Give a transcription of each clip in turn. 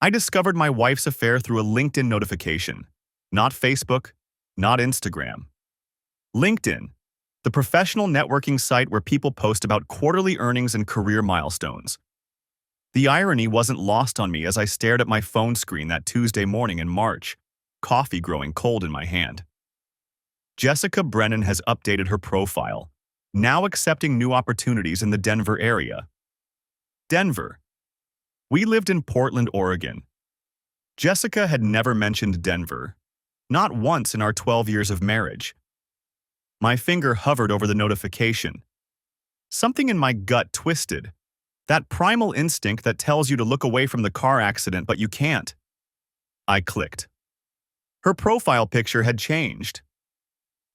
I discovered my wife's affair through a LinkedIn notification. Not Facebook, not Instagram. LinkedIn, the professional networking site where people post about quarterly earnings and career milestones. The irony wasn't lost on me as I stared at my phone screen that Tuesday morning in March, coffee growing cold in my hand. Jessica Brennan has updated her profile, now accepting new opportunities in the Denver area. Denver. We lived in Portland, Oregon. Jessica had never mentioned Denver, not once in our 12 years of marriage. My finger hovered over the notification. Something in my gut twisted. That primal instinct that tells you to look away from the car accident, but you can't. I clicked. Her profile picture had changed.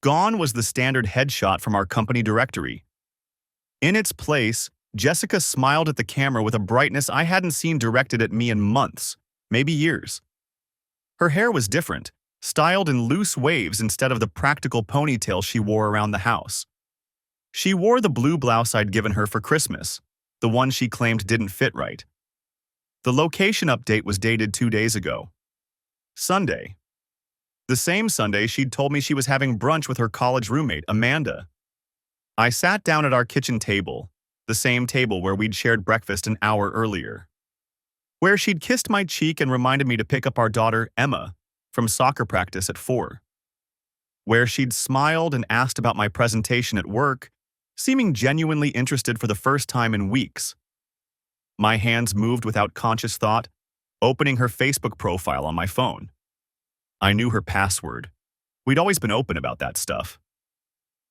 Gone was the standard headshot from our company directory. In its place, Jessica smiled at the camera with a brightness I hadn't seen directed at me in months, maybe years. Her hair was different, styled in loose waves instead of the practical ponytail she wore around the house. She wore the blue blouse I'd given her for Christmas, the one she claimed didn't fit right. The location update was dated 2 days ago. Sunday. The same Sunday she'd told me she was having brunch with her college roommate, Amanda. I sat down at our kitchen table, the same table where we'd shared breakfast an hour earlier. Where she'd kissed my cheek and reminded me to pick up our daughter, Emma, from soccer practice at 4. Where she'd smiled and asked about my presentation at work, seeming genuinely interested for the first time in weeks. My hands moved without conscious thought, opening her Facebook profile on my phone. I knew her password. We'd always been open about that stuff.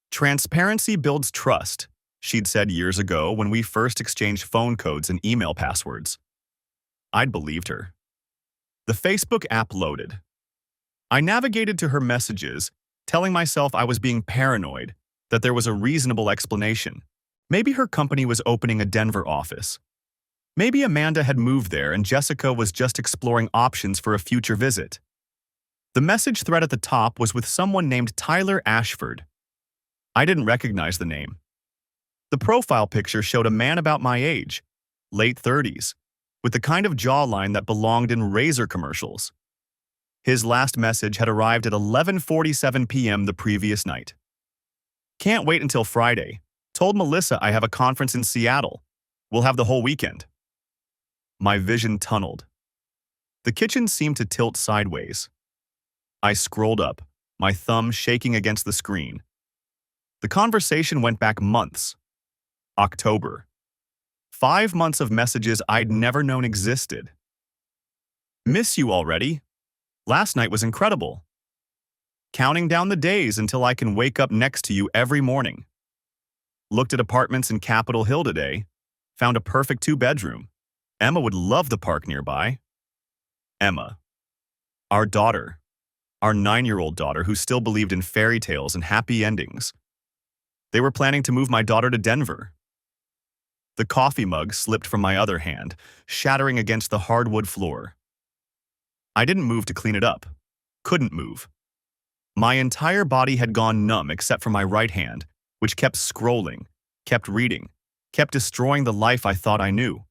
Transparency builds trust, she'd said years ago when we first exchanged phone codes and email passwords. I'd believed her. The Facebook app loaded. I navigated to her messages, telling myself I was being paranoid, that there was a reasonable explanation. Maybe her company was opening a Denver office. Maybe Amanda had moved there and Jessica was just exploring options for a future visit. The message thread at the top was with someone named Tyler Ashford. I didn't recognize the name. The profile picture showed a man about my age, late 30s, with the kind of jawline that belonged in razor commercials. His last message had arrived at 11:47 p.m. the previous night. Can't wait until Friday. Told Melissa I have a conference in Seattle. We'll have the whole weekend. My vision tunneled. The kitchen seemed to tilt sideways. I scrolled up, my thumb shaking against the screen. The conversation went back months. October. 5 months of messages I'd never known existed. Miss you already. Last night was incredible. Counting down the days until I can wake up next to you every morning. Looked at apartments in Capitol Hill today. Found a perfect 2-bedroom. Emma would love the park nearby. Emma. Our daughter. Our 9-year-old daughter who still believed in fairy tales and happy endings. They were planning to move my daughter to Denver. The coffee mug slipped from my other hand, shattering against the hardwood floor. I didn't move to clean it up. Couldn't move. My entire body had gone numb except for my right hand, which kept scrolling, kept reading, kept destroying the life I thought I knew.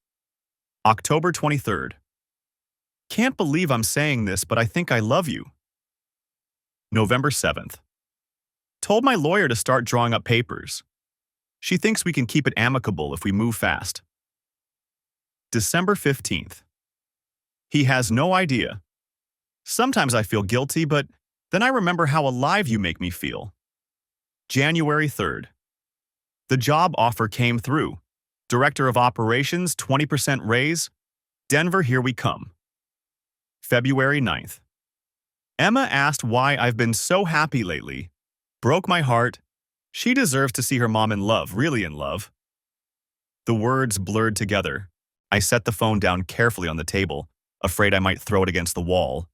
October 23rd. Can't believe I'm saying this, but I think I love you. November 7th. Told my lawyer to start drawing up papers. She thinks we can keep it amicable if we move fast. December 15th. He has no idea. Sometimes I feel guilty, but then I remember how alive you make me feel. January 3rd. The job offer came through. Director of Operations, 20% raise. Denver, here we come. February 9th. Emma asked why I've been so happy lately. Broke my heart. She deserves to see her mom in love, really in love. The words blurred together. I set the phone down carefully on the table, afraid I might throw it against the wall.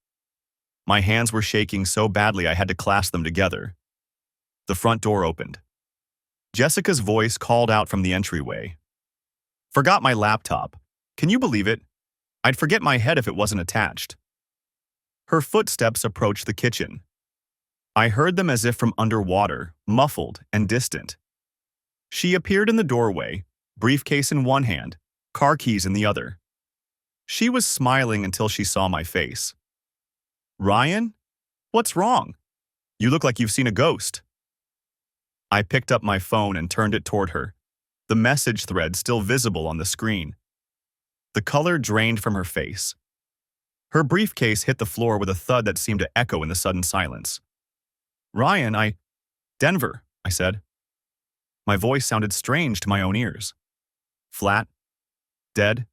My hands were shaking so badly I had to clasp them together. The front door opened. Jessica's voice called out from the entryway. Forgot my laptop. Can you believe it? I'd forget my head if it wasn't attached. Her footsteps approached the kitchen. I heard them as if from underwater, muffled and distant. She appeared in the doorway, briefcase in one hand, car keys in the other. She was smiling until she saw my face. Ryan? What's wrong? You look like you've seen a ghost. I picked up my phone and turned it toward her, the message thread still visible on the screen. The color drained from her face. Her briefcase hit the floor with a thud that seemed to echo in the sudden silence. Ryan, Denver, I said. My voice sounded strange to my own ears. Flat. Dead.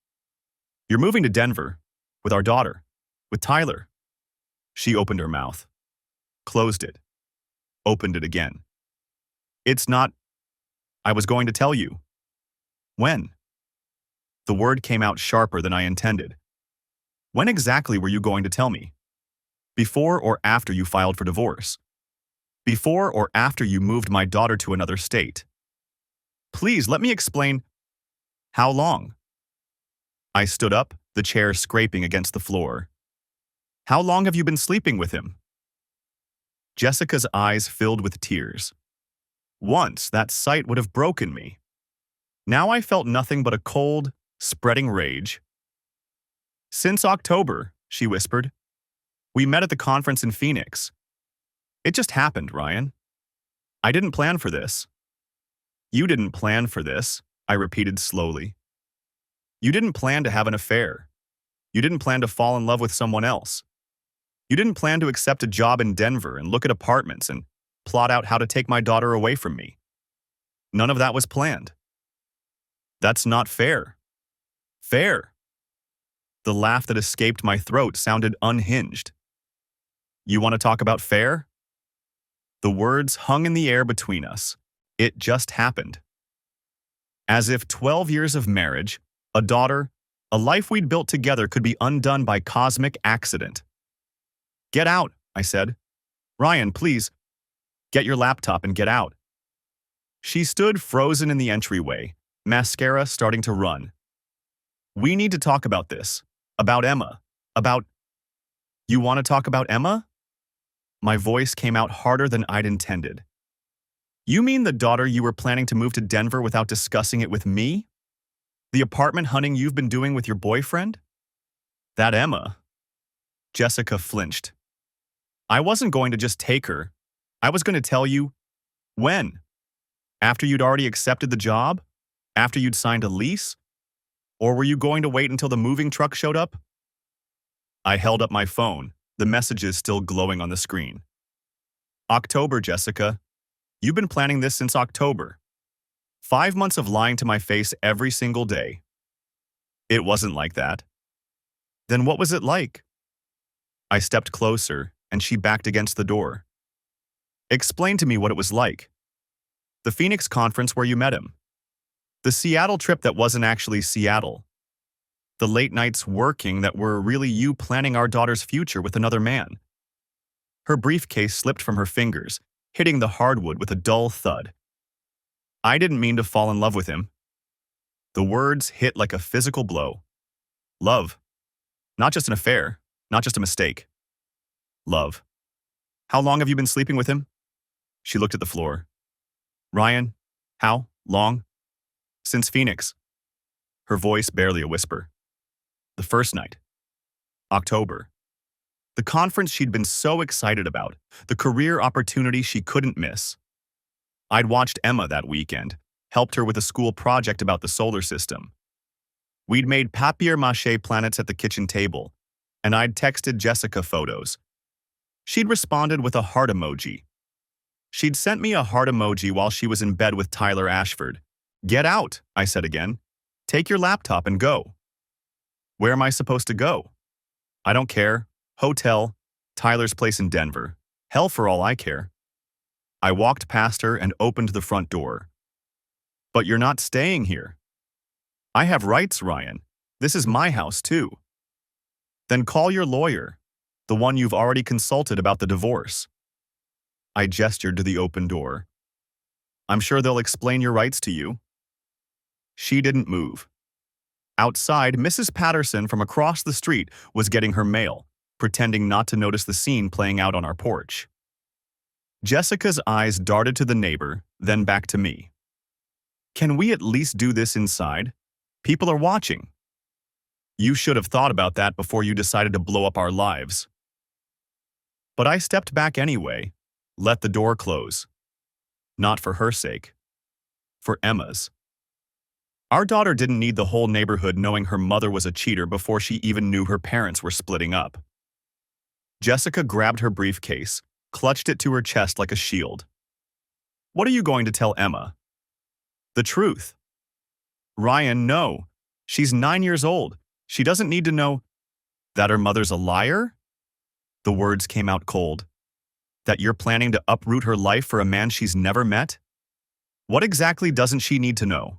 You're moving to Denver. With our daughter. With Tyler. She opened her mouth. Closed it. Opened it again. It's not. I was going to tell you. When? The word came out sharper than I intended. When exactly were you going to tell me? Before or after you filed for divorce? Before or after you moved my daughter to another state? Please let me explain. How long? I stood up, the chair scraping against the floor. How long have you been sleeping with him? Jessica's eyes filled with tears. Once, that sight would have broken me. Now I felt nothing but a cold, spreading rage. Since October, she whispered. We met at the conference in Phoenix. It just happened, Ryan. I didn't plan for this. You didn't plan for this, I repeated slowly. You didn't plan to have an affair. You didn't plan to fall in love with someone else. You didn't plan to accept a job in Denver and look at apartments and plot out how to take my daughter away from me. None of that was planned. That's not fair. Fair. The laugh that escaped my throat sounded unhinged. You want to talk about fair? The words hung in the air between us. It just happened. As if 12 years of marriage, a daughter, a life we'd built together could be undone by cosmic accident. Get out, I said. Ryan, please, get your laptop and get out. She stood frozen in the entryway, mascara starting to run. We need to talk about this. About Emma. About... You want to talk about Emma? My voice came out harder than I'd intended. You mean the daughter you were planning to move to Denver without discussing it with me? The apartment hunting you've been doing with your boyfriend? That Emma. Jessica flinched. I wasn't going to just take her. I was going to tell you. When? After you'd already accepted the job? After you'd signed a lease? Or were you going to wait until the moving truck showed up? I held up my phone, the messages still glowing on the screen. October, Jessica. You've been planning this since October. 5 months of lying to my face every single day. It wasn't like that. Then what was it like? I stepped closer, and she backed against the door. Explain to me what it was like. The Phoenix conference where you met him. The Seattle trip that wasn't actually Seattle. The late nights working that were really you planning our daughter's future with another man. Her briefcase slipped from her fingers, hitting the hardwood with a dull thud. I didn't mean to fall in love with him. The words hit like a physical blow. Love. Not just an affair, not just a mistake. Love. How long have you been sleeping with him? She looked at the floor. Ryan, how long? Since Phoenix. Her voice barely a whisper. The first night. October. The conference she'd been so excited about, the career opportunity she couldn't miss. I'd watched Emma that weekend, helped her with a school project about the solar system. We'd made papier-mâché planets at the kitchen table, and I'd texted Jessica photos. She'd responded with a heart emoji. She'd sent me a heart emoji while she was in bed with Tyler Ashford. Get out, I said again. Take your laptop and go. Where am I supposed to go? I don't care. Hotel, Tyler's place in Denver. Hell for all I care. I walked past her and opened the front door. But you're not staying here. I have rights, Ryan. This is my house, too. Then call your lawyer, the one you've already consulted about the divorce. I gestured to the open door. I'm sure they'll explain your rights to you. She didn't move. Outside, Mrs. Patterson from across the street was getting her mail, pretending not to notice the scene playing out on our porch. Jessica's eyes darted to the neighbor, then back to me. Can we at least do this inside? People are watching. You should have thought about that before you decided to blow up our lives. But I stepped back anyway, let the door close. Not for her sake. For Emma's. Our daughter didn't need the whole neighborhood knowing her mother was a cheater before she even knew her parents were splitting up. Jessica grabbed her briefcase, clutched it to her chest like a shield. What are you going to tell Emma? The truth. Ryan, no. She's 9 years old. She doesn't need to know that her mother's a liar? The words came out cold. That you're planning to uproot her life for a man she's never met? What exactly doesn't she need to know?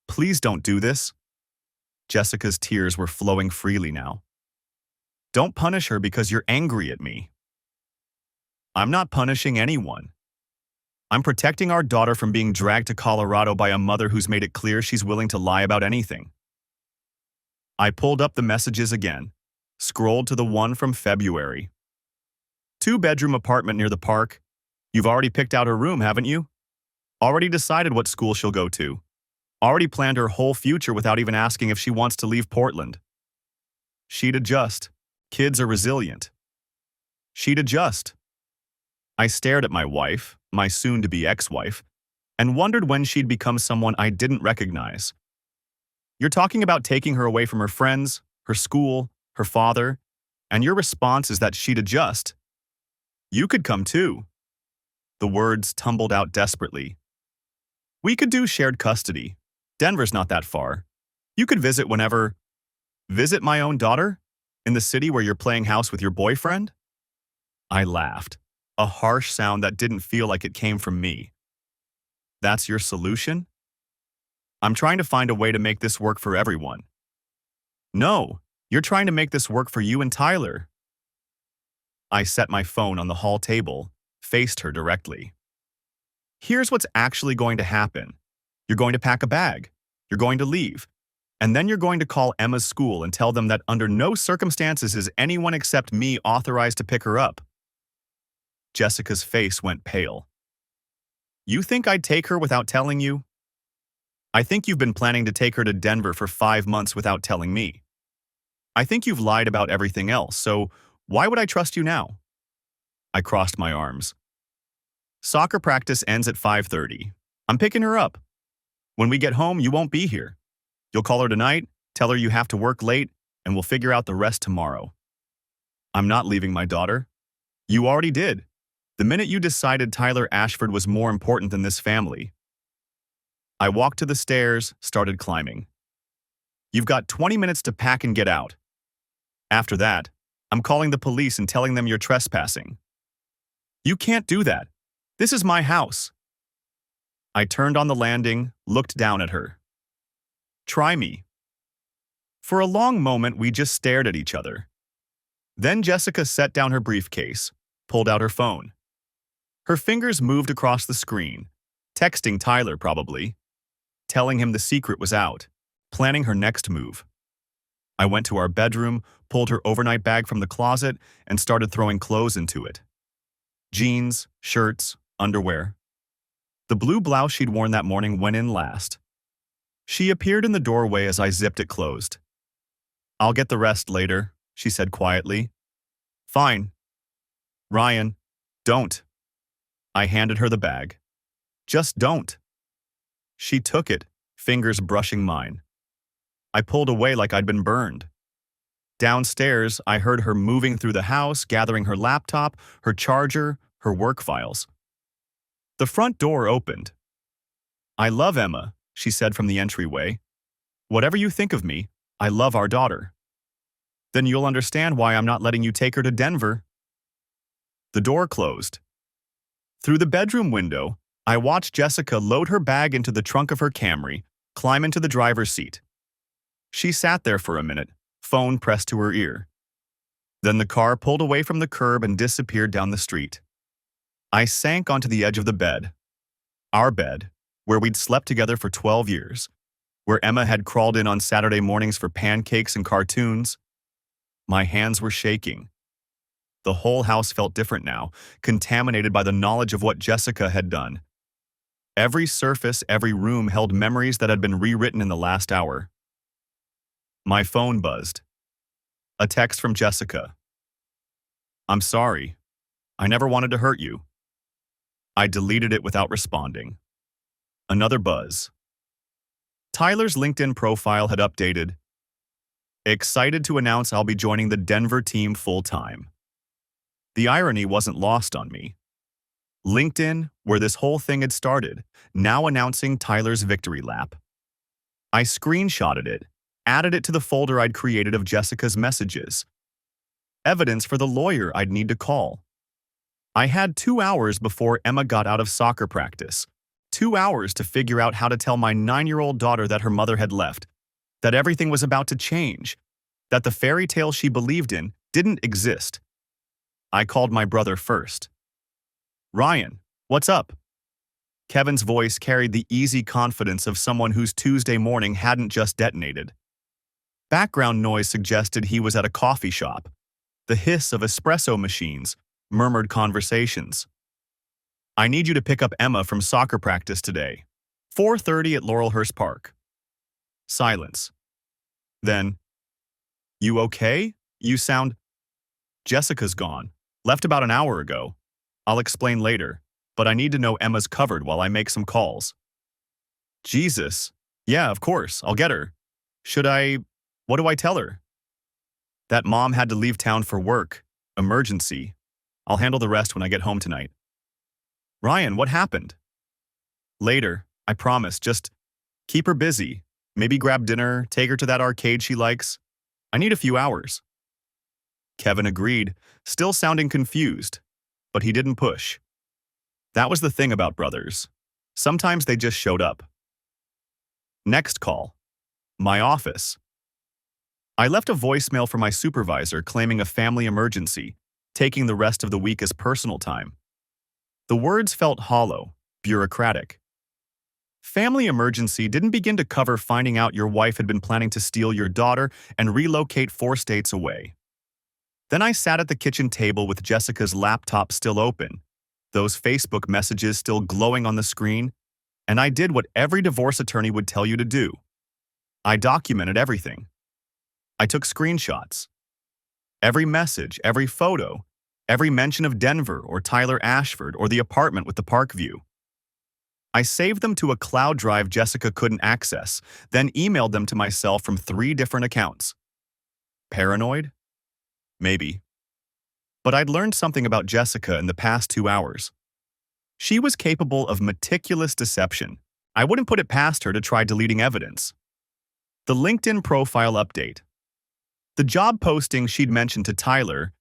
Please don't do this. Jessica's tears were flowing freely now. Don't punish her because you're angry at me. I'm not punishing anyone. I'm protecting our daughter from being dragged to Colorado by a mother who's made it clear she's willing to lie about anything. I pulled up the messages again, scrolled to the one from February. 2-bedroom apartment near the park. You've already picked out her room, haven't you? Already decided what school she'll go to. Already planned her whole future without even asking if she wants to leave Portland. She'd adjust. Kids are resilient. She'd adjust. I stared at my wife, my soon-to-be ex-wife, and wondered when she'd become someone I didn't recognize. You're talking about taking her away from her friends, her school, her father, and your response is that she'd adjust. You could come too. The words tumbled out desperately. We could do shared custody. Denver's not that far. You could visit whenever. Visit my own daughter? In the city where you're playing house with your boyfriend? I laughed, a harsh sound that didn't feel like it came from me. That's your solution? I'm trying to find a way to make this work for everyone. No, you're trying to make this work for you and Tyler. I set my phone on the hall table, faced her directly. Here's what's actually going to happen. You're going to pack a bag. You're going to leave. And then you're going to call Emma's school and tell them that under no circumstances is anyone except me authorized to pick her up. Jessica's face went pale. You think I'd take her without telling you? I think you've been planning to take her to Denver for 5 months without telling me. I think you've lied about everything else, so why would I trust you now? I crossed my arms. Soccer practice ends at 5:30. I'm picking her up. When we get home, you won't be here. You'll call her tonight, tell her you have to work late, and we'll figure out the rest tomorrow. I'm not leaving my daughter. You already did. The minute you decided Tyler Ashford was more important than this family. I walked to the stairs, started climbing. You've got 20 minutes to pack and get out. After that, I'm calling the police and telling them you're trespassing. You can't do that. This is my house. I turned on the landing, looked down at her. Try me. For a long moment, we just stared at each other. Then Jessica set down her briefcase, pulled out her phone. Her fingers moved across the screen, texting Tyler probably, telling him the secret was out, planning her next move. I went to our bedroom, pulled her overnight bag from the closet, and started throwing clothes into it. Jeans, shirts, underwear. The blue blouse she'd worn that morning went in last. She appeared in the doorway as I zipped it closed. I'll get the rest later, she said quietly. Fine. Ryan, don't. I handed her the bag. Just don't. She took it, fingers brushing mine. I pulled away like I'd been burned. Downstairs, I heard her moving through the house, gathering her laptop, her charger, her work files. The front door opened. I love Emma, she said from the entryway. Whatever you think of me, I love our daughter. Then you'll understand why I'm not letting you take her to Denver. The door closed. Through the bedroom window, I watched Jessica load her bag into the trunk of her Camry, climb into the driver's seat. She sat there for a minute, phone pressed to her ear. Then the car pulled away from the curb and disappeared down the street. I sank onto the edge of the bed. Our bed, where we'd slept together for 12 years, where Emma had crawled in on Saturday mornings for pancakes and cartoons. My hands were shaking. The whole house felt different now, contaminated by the knowledge of what Jessica had done. Every surface, every room held memories that had been rewritten in the last hour. My phone buzzed. A text from Jessica. I'm sorry. I never wanted to hurt you. I deleted it without responding. Another buzz. Tyler's LinkedIn profile had updated. Excited to announce I'll be joining the Denver team full-time. The irony wasn't lost on me. LinkedIn, where this whole thing had started, now announcing Tyler's victory lap. I screenshotted it, added it to the folder I'd created of Jessica's messages. Evidence for the lawyer I'd need to call. I had 2 hours before Emma got out of soccer practice. 2 hours to figure out how to tell my 9-year-old daughter that her mother had left, that everything was about to change, that the fairy tale she believed in didn't exist. I called my brother first. Ryan, what's up? Kevin's voice carried the easy confidence of someone whose Tuesday morning hadn't just detonated. Background noise suggested he was at a coffee shop. The hiss of espresso machines, murmured conversations. I need you to pick up Emma from soccer practice today. 4:30 at Laurelhurst Park. Silence. Then, you okay? You sound… Jessica's gone. Left about an hour ago. I'll explain later, but I need to know Emma's covered while I make some calls. Jesus. Yeah, of course, I'll get her. What do I tell her? That mom had to leave town for work. Emergency. I'll handle the rest when I get home tonight. Ryan, what happened? Later, I promise, just keep her busy. Maybe grab dinner, take her to that arcade she likes. I need a few hours. Kevin agreed, still sounding confused, but he didn't push. That was the thing about brothers. Sometimes they just showed up. Next call. My office. I left a voicemail for my supervisor claiming a family emergency, taking the rest of the week as personal time. The words felt hollow, bureaucratic. Family emergency didn't begin to cover finding out your wife had been planning to steal your daughter and relocate 4 states away. Then I sat at the kitchen table with Jessica's laptop still open, those Facebook messages still glowing on the screen, and I did what every divorce attorney would tell you to do. I documented everything. I took screenshots. Every message, every photo, every mention of Denver or Tyler Ashford or the apartment with the park view. I saved them to a cloud drive Jessica couldn't access, then emailed them to myself from 3 different accounts. Paranoid? Maybe. But I'd learned something about Jessica in the past 2 hours. She was capable of meticulous deception. I wouldn't put it past her to try deleting evidence. The LinkedIn profile update. The job posting she'd mentioned to Tyler,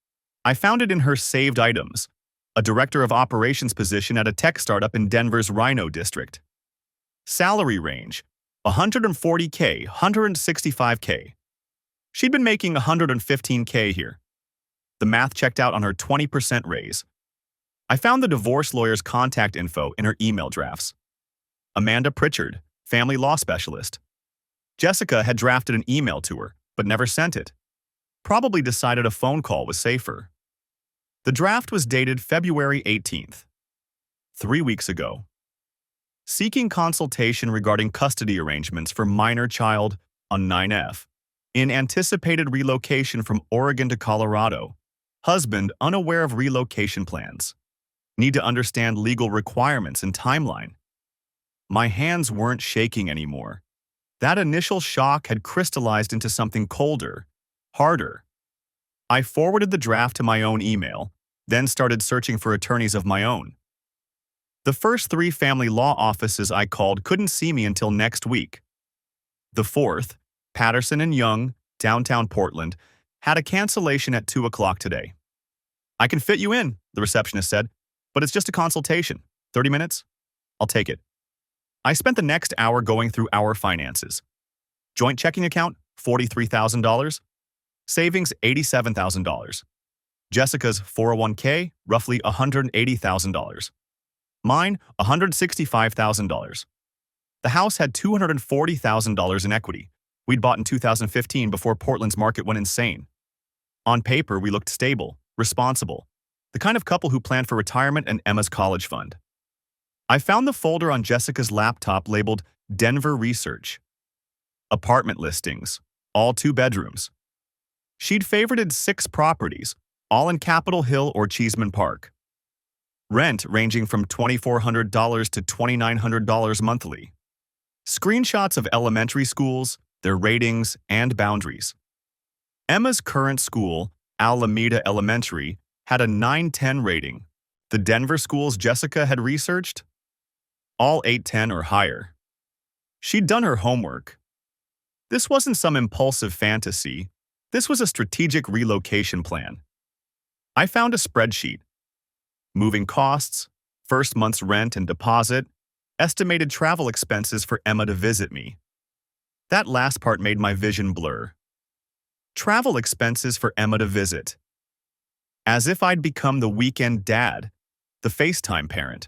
I found it in her saved items, a director of operations position at a tech startup in Denver's Rhino district. Salary range, $140K, $165K. She'd been making $115K here. The math checked out on her 20% raise. I found the divorce lawyer's contact info in her email drafts. Amanda Pritchard, family law specialist. Jessica had drafted an email to her, but never sent it. Probably decided a phone call was safer. The draft was dated February 18th, 3 weeks ago. Seeking consultation regarding custody arrangements for minor child on 9F. In anticipated relocation from Oregon to Colorado. Husband unaware of relocation plans. Need to understand legal requirements and timeline. My hands weren't shaking anymore. That initial shock had crystallized into something colder, harder. I forwarded the draft to my own email, then started searching for attorneys of my own. The first 3 family law offices I called couldn't see me until next week. The 4th, Patterson and Young, downtown Portland, had a cancellation at 2 o'clock today. I can fit you in, the receptionist said, but it's just a consultation. 30 minutes? I'll take it. I spent the next hour going through our finances. Joint checking account, $43,000. Savings, $87,000. Jessica's 401k, roughly $180,000. Mine, $165,000. The house had $240,000 in equity. We'd bought in 2015 before Portland's market went insane. On paper, we looked stable, responsible, the kind of couple who planned for retirement and Emma's college fund. I found the folder on Jessica's laptop labeled Denver Research. Apartment listings, all 2 bedrooms. She'd favorited 6 properties, all in Capitol Hill or Cheeseman Park. Rent ranging from $2,400 to $2,900 monthly. Screenshots of elementary schools, their ratings, and boundaries. Emma's current school, Alameda Elementary, had a 910 rating. The Denver schools Jessica had researched? All 810 or higher. She'd done her homework. This wasn't some impulsive fantasy. This was a strategic relocation plan. I found a spreadsheet. Moving costs, first month's rent and deposit, estimated travel expenses for Emma to visit me. That last part made my vision blur. Travel expenses for Emma to visit. As if I'd become the weekend dad, the FaceTime parent,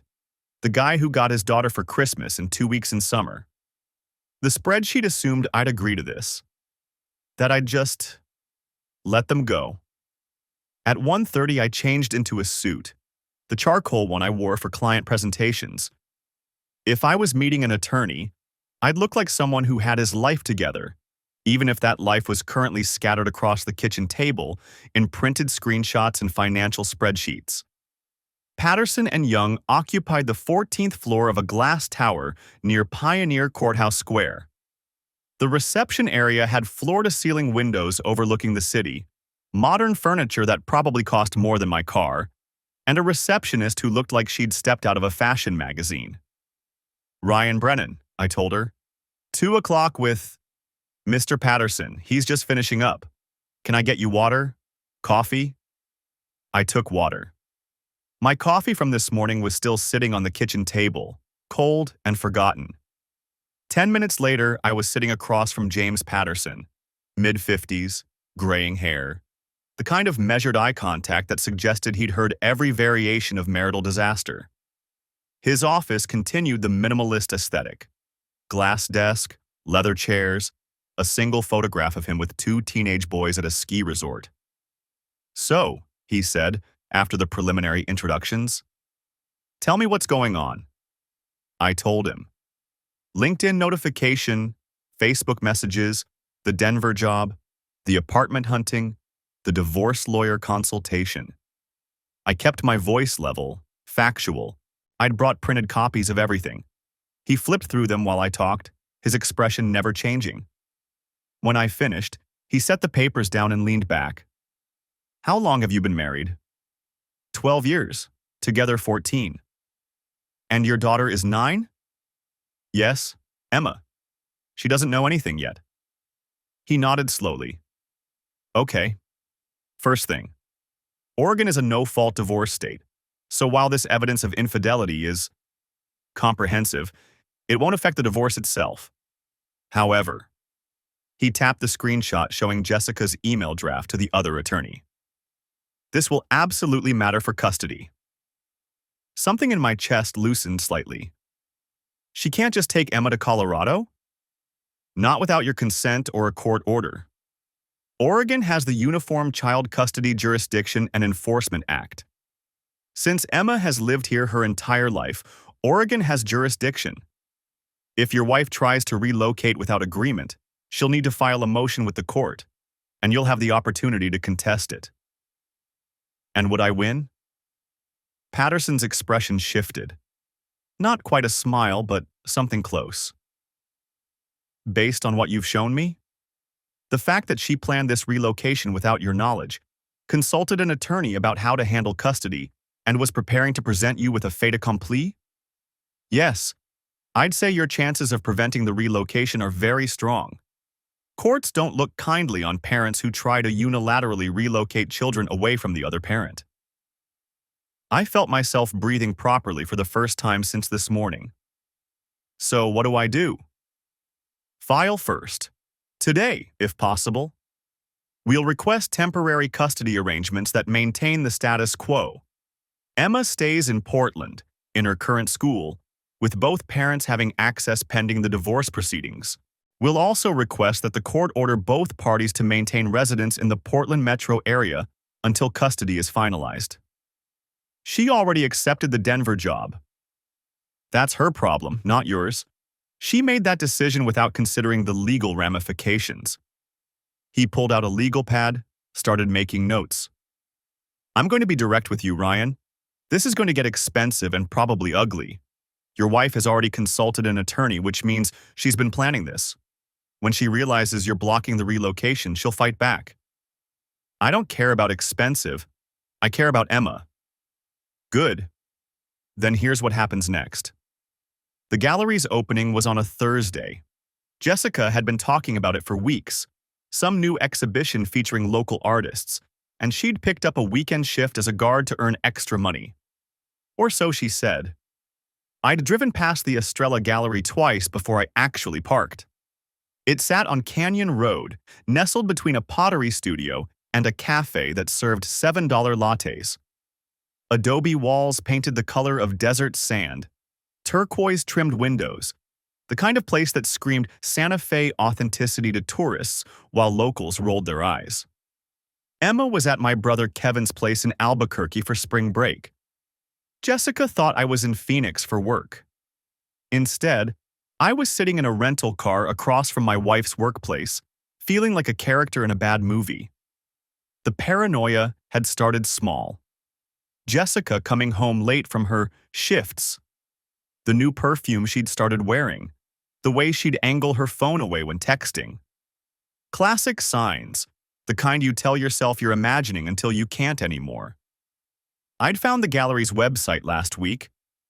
the guy who got his daughter for Christmas and 2 weeks in summer. The spreadsheet assumed I'd agree to this, that I'd just let them go. At 1:30, I changed into a suit, the charcoal one I wore for client presentations. If I was meeting an attorney, I'd look like someone who had his life together, even if that life was currently scattered across the kitchen table in printed screenshots and financial spreadsheets. Patterson and Young occupied the 14th floor of a glass tower near Pioneer Courthouse Square. The reception area had floor-to-ceiling windows overlooking the city, modern furniture that probably cost more than my car, and a receptionist who looked like she'd stepped out of a fashion magazine. "Ryan Brennan," I told her. 2 o'clock with Mr. Patterson. He's just finishing up. Can I get you water? Coffee? I took water. My coffee from this morning was still sitting on the kitchen table, cold and forgotten. 10 minutes later, I was sitting across from James Patterson, mid-50s, graying hair, the kind of measured eye contact that suggested he'd heard every variation of marital disaster. His office continued the minimalist aesthetic. Glass desk, leather chairs, a single photograph of him with 2 teenage boys at a ski resort. "So," he said, after the preliminary introductions, "tell me what's going on." I told him. LinkedIn notification, Facebook messages, the Denver job, the apartment hunting, the divorce lawyer consultation. I kept my voice level, factual. I'd brought printed copies of everything. He flipped through them while I talked, his expression never changing. When I finished, he set the papers down and leaned back. "How long have you been married?" 12 years, together 14. "And your daughter is 9? "Yes, Emma. She doesn't know anything yet." He nodded slowly. "Okay. First thing, Oregon is a no-fault divorce state, so while this evidence of infidelity is comprehensive, it won't affect the divorce itself. However," he tapped the screenshot showing Jessica's email draft to the other attorney, "this will absolutely matter for custody." Something in my chest loosened slightly. She can't just take Emma to Colorado? Not without your consent or a court order. Oregon has the Uniform Child Custody Jurisdiction and Enforcement Act. Since Emma has lived here her entire life, Oregon has jurisdiction. If your wife tries to relocate without agreement, she'll need to file a motion with the court, and you'll have the opportunity to contest it. And would I win? Patterson's expression shifted. Not quite a smile, but something close. "Based on what you've shown me? The fact that she planned this relocation without your knowledge, consulted an attorney about how to handle custody, and was preparing to present you with a fait accompli? Yes, I'd say your chances of preventing the relocation are very strong. Courts don't look kindly on parents who try to unilaterally relocate children away from the other parent." I felt myself breathing properly for the first time since this morning. "So what do I do?" "File first. Today, if possible. We'll request temporary custody arrangements that maintain the status quo. Emma stays in Portland, in her current school, with both parents having access pending the divorce proceedings. We'll also request that the court order both parties to maintain residence in the Portland metro area until custody is finalized." She already accepted the Denver job. That's her problem, not yours. She made that decision without considering the legal ramifications. He pulled out a legal pad, started making notes. I'm going to be direct with you, Ryan. This is going to get expensive and probably ugly. Your wife has already consulted an attorney, which means she's been planning this. When she realizes you're blocking the relocation, she'll fight back. I don't care about expensive. I care about Emma. Good. Then here's what happens next. The gallery's opening was on a Thursday. Jessica had been talking about it for weeks, some new exhibition featuring local artists, and she'd picked up a weekend shift as a guard to earn extra money. Or so she said. I'd driven past the Estrella Gallery twice before I actually parked. It sat on Canyon Road, nestled between a pottery studio and a cafe that served $7 lattes. Adobe walls painted the color of desert sand, turquoise-trimmed windows, the kind of place that screamed Santa Fe authenticity to tourists while locals rolled their eyes. Emma was at my brother Kevin's place in Albuquerque for spring break. Jessica thought I was in Phoenix for work. Instead, I was sitting in a rental car across from my wife's workplace, feeling like a character in a bad movie. The paranoia had started small. Jessica coming home late from her shifts, the new perfume she'd started wearing, the way she'd angle her phone away when texting. Classic signs, the kind you tell yourself you're imagining until you can't anymore. I'd found the gallery's website last week.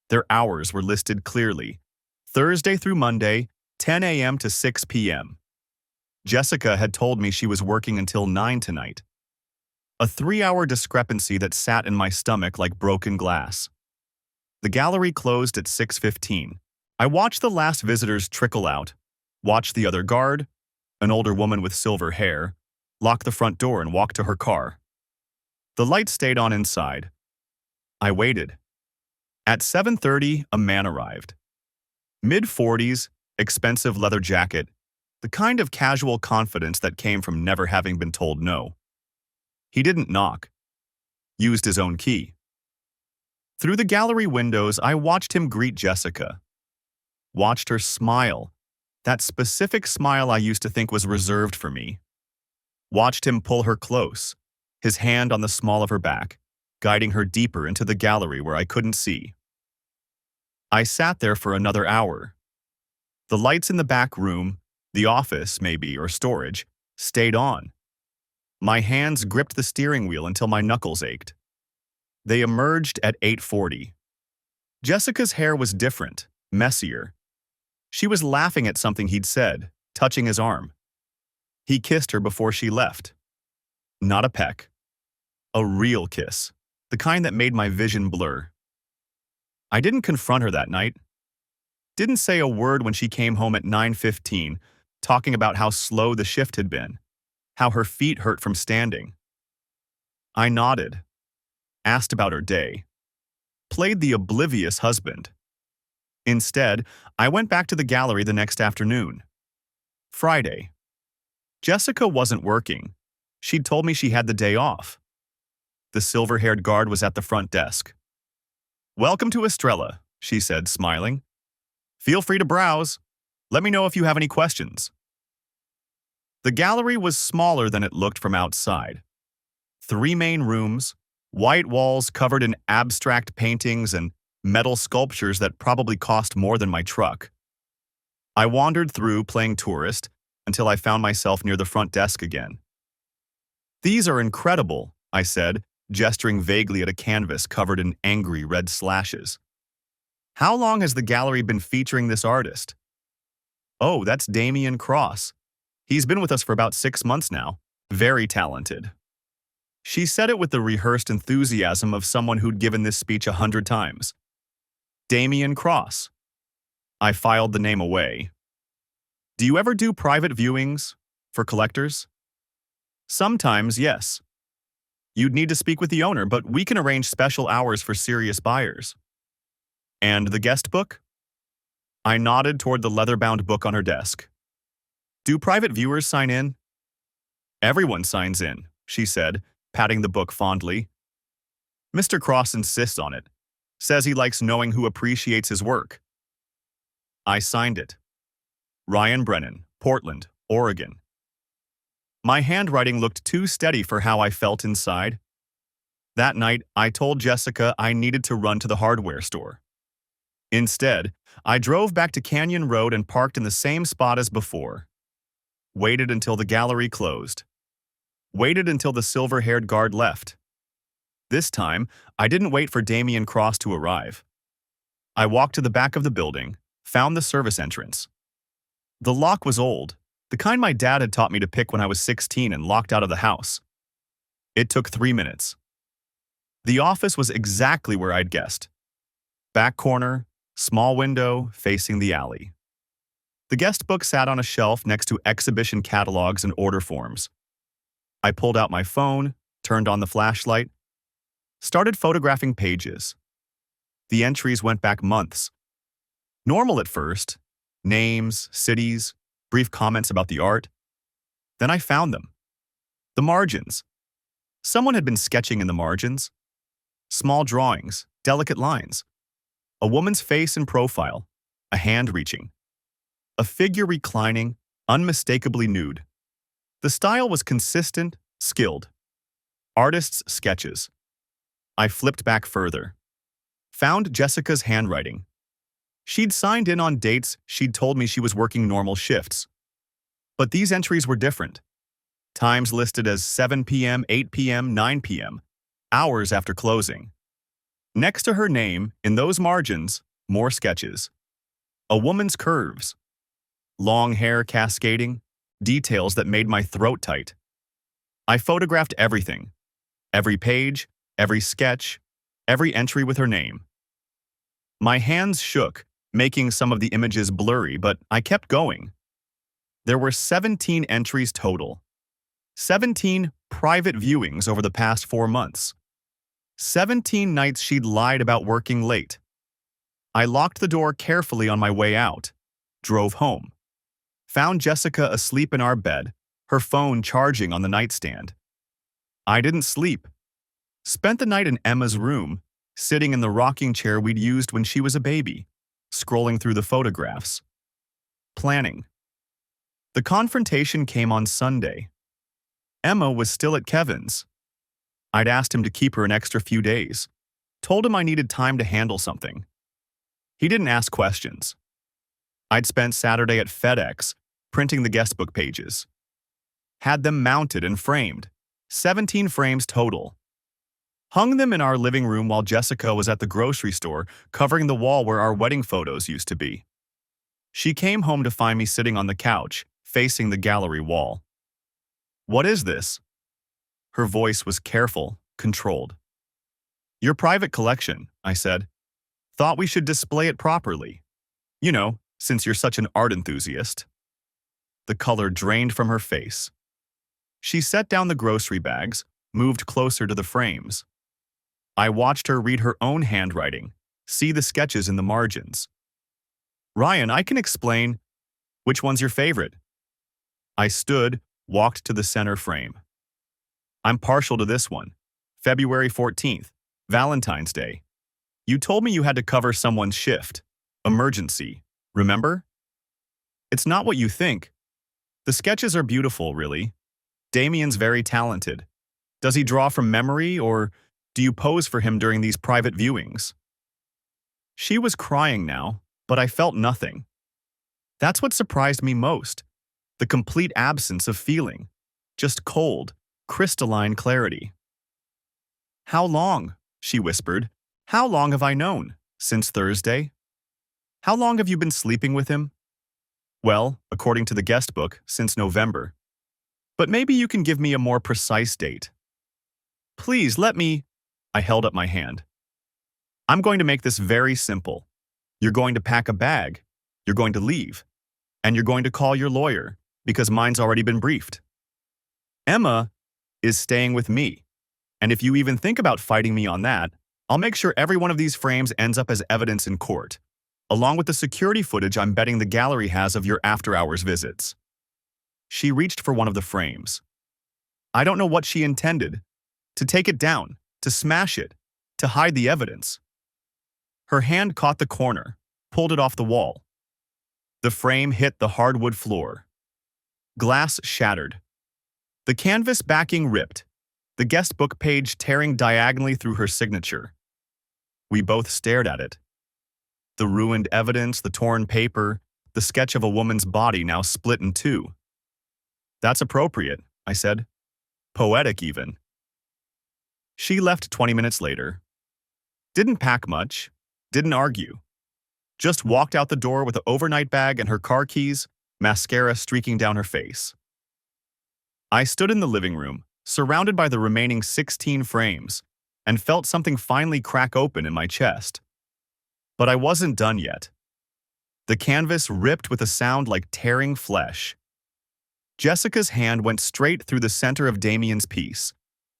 Their hours were listed clearly. Thursday through Monday, 10 a.m. to 6 p.m. Jessica had told me she was working until 9 tonight. A 3-hour discrepancy that sat in my stomach like broken glass. The gallery closed at 6:15. I watched the last visitors trickle out, watched the other guard, an older woman with silver hair, lock the front door and walk to her car. The lights stayed on inside. I waited. At 7:30, a man arrived. Mid-40s, expensive leather jacket, the kind of casual confidence that came from never having been told no. He didn't knock. Used his own key. Through the gallery windows, I watched him greet Jessica. Watched her smile, that specific smile I used to think was reserved for me. Watched him pull her close, his hand on the small of her back, guiding her deeper into the gallery where I couldn't see. I sat there for another hour. The lights in the back room, the office maybe, or storage, stayed on. My hands gripped the steering wheel until my knuckles ached. They emerged at 8:40. Jessica's hair was different, messier. She was laughing at something he'd said, touching his arm. He kissed her before she left. Not a peck. A real kiss, the kind that made my vision blur. I didn't confront her that night. Didn't say a word when she came home at 9:15, talking about how slow the shift had been, how her feet hurt from standing. I nodded, asked about her day, played the oblivious husband. Instead, I went back to the gallery the next afternoon. Friday. Jessica wasn't working. She'd told me she had the day off. The silver-haired guard was at the front desk. "Welcome to Estrella," she said, smiling. "Feel free to browse. Let me know if you have any questions." The gallery was smaller than it looked from outside. 3 main rooms, white walls covered in abstract paintings and metal sculptures that probably cost more than my truck. I wandered through playing tourist until I found myself near the front desk again. "These are incredible," I said, gesturing vaguely at a canvas covered in angry red slashes. "How long has the gallery been featuring this artist?" "Oh, that's Damian Cross. He's been with us for about 6 months now. Very talented." She said it with the rehearsed enthusiasm of someone who'd given this speech 100 times. Damian Cross. I filed the name away. "Do you ever do private viewings for collectors?" "Sometimes, yes. You'd need to speak with the owner, but we can arrange special hours for serious buyers." "And the guest book?" I nodded toward the leather-bound book on her desk. "Do private viewers sign in?" "Everyone signs in," she said, patting the book fondly. "Mr. Cross insists on it. Says he likes knowing who appreciates his work." I signed it. Ryan Brennan, Portland, Oregon. My handwriting looked too steady for how I felt inside. That night, I told Jessica I needed to run to the hardware store. Instead, I drove back to Canyon Road and parked in the same spot as before. Waited until the gallery closed. Waited until the silver-haired guard left. This time, I didn't wait for Damian Cross to arrive. I walked to the back of the building, found the service entrance. The lock was old, the kind my dad had taught me to pick when I was 16 and locked out of the house. It took 3 minutes. The office was exactly where I'd guessed. Back corner, small window, facing the alley. The guest book sat on a shelf next to exhibition catalogs and order forms. I pulled out my phone, turned on the flashlight, started photographing pages. The entries went back months. Normal at first, names, cities, brief comments about the art. Then I found them. The margins. Someone had been sketching in the margins. Small drawings, delicate lines. A woman's face in profile, a hand reaching. A figure reclining, unmistakably nude. The style was consistent, skilled. Artist's sketches. I flipped back further. Found Jessica's handwriting. She'd signed in on dates she'd told me she was working normal shifts. But these entries were different. Times listed as 7 p.m., 8 p.m., 9 p.m., hours after closing. Next to her name, in those margins, more sketches. A woman's curves. Long hair cascading, details that made my throat tight. I photographed everything. Every page, every sketch, every entry with her name. My hands shook, making some of the images blurry, but I kept going. There were 17 entries total. 17 private viewings over the past 4 months. 17 nights she'd lied about working late. I locked the door carefully on my way out, drove home. Found Jessica asleep in our bed, her phone charging on the nightstand. I didn't sleep. Spent the night in Emma's room, sitting in the rocking chair we'd used when she was a baby, scrolling through the photographs. Planning. The confrontation came on Sunday. Emma was still at Kevin's. I'd asked him to keep her an extra few days. Told him I needed time to handle something. He didn't ask questions. I'd spent Saturday at FedEx, printing the guestbook pages. Had them mounted and framed. 17 frames total. Hung them in our living room while Jessica was at the grocery store, covering the wall where our wedding photos used to be. She came home to find me sitting on the couch, facing the gallery wall. "What is this?" Her voice was careful, controlled. "Your private collection," I said. "Thought we should display it properly. You know, since you're such an art enthusiast." The color drained from her face. She set down the grocery bags, moved closer to the frames. I watched her read her own handwriting, see the sketches in the margins. "Ryan, I can explain. Which one's your favorite?" I stood, walked to the center frame. "I'm partial to this one. February 14th, Valentine's Day. You told me you had to cover someone's shift. Emergency. Remember?" "It's not what you think. The sketches are beautiful, really. Damian's very talented. Does he draw from memory, or do you pose for him during these private viewings?" She was crying now, but I felt nothing. That's what surprised me most. The complete absence of feeling. Just cold, crystalline clarity. "How long?" she whispered. "How long have I known? Since Thursday? How long have you been sleeping with him?" "Well, according to the guest book, since November. But maybe you can give me a more precise date." "Please, let me—" I held up my hand. "I'm going to make this very simple. You're going to pack a bag, you're going to leave, and you're going to call your lawyer, because mine's already been briefed. Emma is staying with me, and if you even think about fighting me on that, I'll make sure every one of these frames ends up as evidence in court, along with the security footage I'm betting the gallery has of your after-hours visits." She reached for one of the frames. I don't know what she intended. To take it down, to smash it, to hide the evidence. Her hand caught the corner, pulled it off the wall. The frame hit the hardwood floor. Glass shattered. The canvas backing ripped, the guest book page tearing diagonally through her signature. We both stared at it. The ruined evidence, the torn paper, the sketch of a woman's body now split in two. "That's appropriate," I said. "Poetic, even." She left 20 minutes later. Didn't pack much, didn't argue. Just walked out the door with an overnight bag and her car keys, mascara streaking down her face. I stood in the living room, surrounded by the remaining 16 frames, and felt something finally crack open in my chest. But I wasn't done yet. The canvas ripped with a sound like tearing flesh. Jessica's hand went straight through the center of Damien's piece,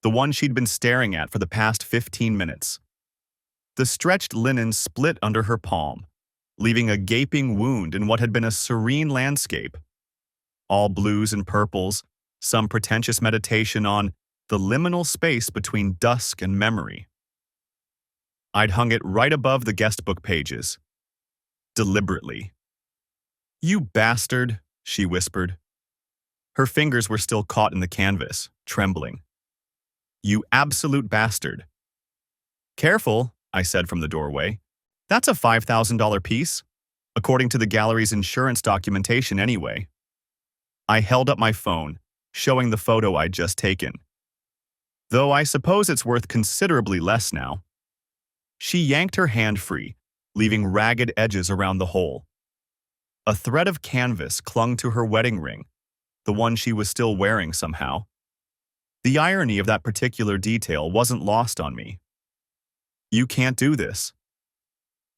the one she'd been staring at for the past 15 minutes. The stretched linen split under her palm, leaving a gaping wound in what had been a serene landscape. All blues and purples, some pretentious meditation on the liminal space between dusk and memory. I'd hung it right above the guest book pages. Deliberately. "You bastard," she whispered. Her fingers were still caught in the canvas, trembling. "You absolute bastard." "Careful," I said from the doorway. "That's a $5,000 piece, according to the gallery's insurance documentation anyway." I held up my phone, showing the photo I'd just taken. "Though I suppose it's worth considerably less now." She yanked her hand free, leaving ragged edges around the hole. A thread of canvas clung to her wedding ring, the one she was still wearing somehow. The irony of that particular detail wasn't lost on me. "You can't do this."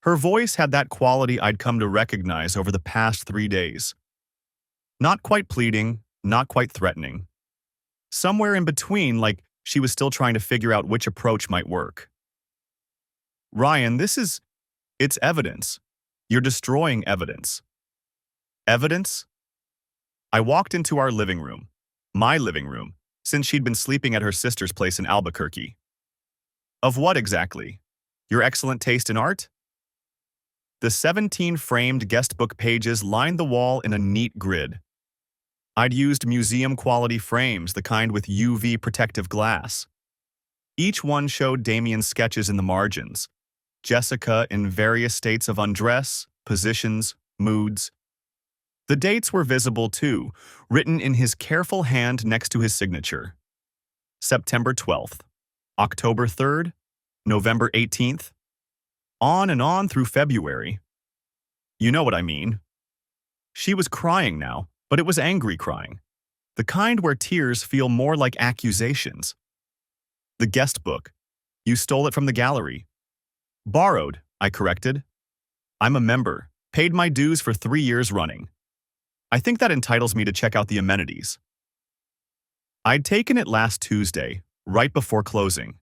Her voice had that quality I'd come to recognize over the past 3 days. Not quite pleading, not quite threatening. Somewhere in between, like she was still trying to figure out which approach might work. "Ryan, it's evidence. You're destroying evidence." "Evidence?" I walked into our living room, my living room, since she'd been sleeping at her sister's place in Albuquerque. "Of what exactly? Your excellent taste in art?" The 17 framed guest book pages lined the wall in a neat grid. I'd used museum-quality frames, the kind with UV protective glass. Each one showed Damien's sketches in the margins, Jessica in various states of undress, positions, moods. The dates were visible too, written in his careful hand next to his signature. September 12th, October 3rd, November 18th, on and on through February. You know what I mean. She was crying now, but it was angry crying. The kind where tears feel more like accusations. "The guest book. You stole it from the gallery." "Borrowed," I corrected. "I'm a member, paid my dues for 3 years running. I think that entitles me to check out the amenities." I'd taken it last Tuesday, right before closing.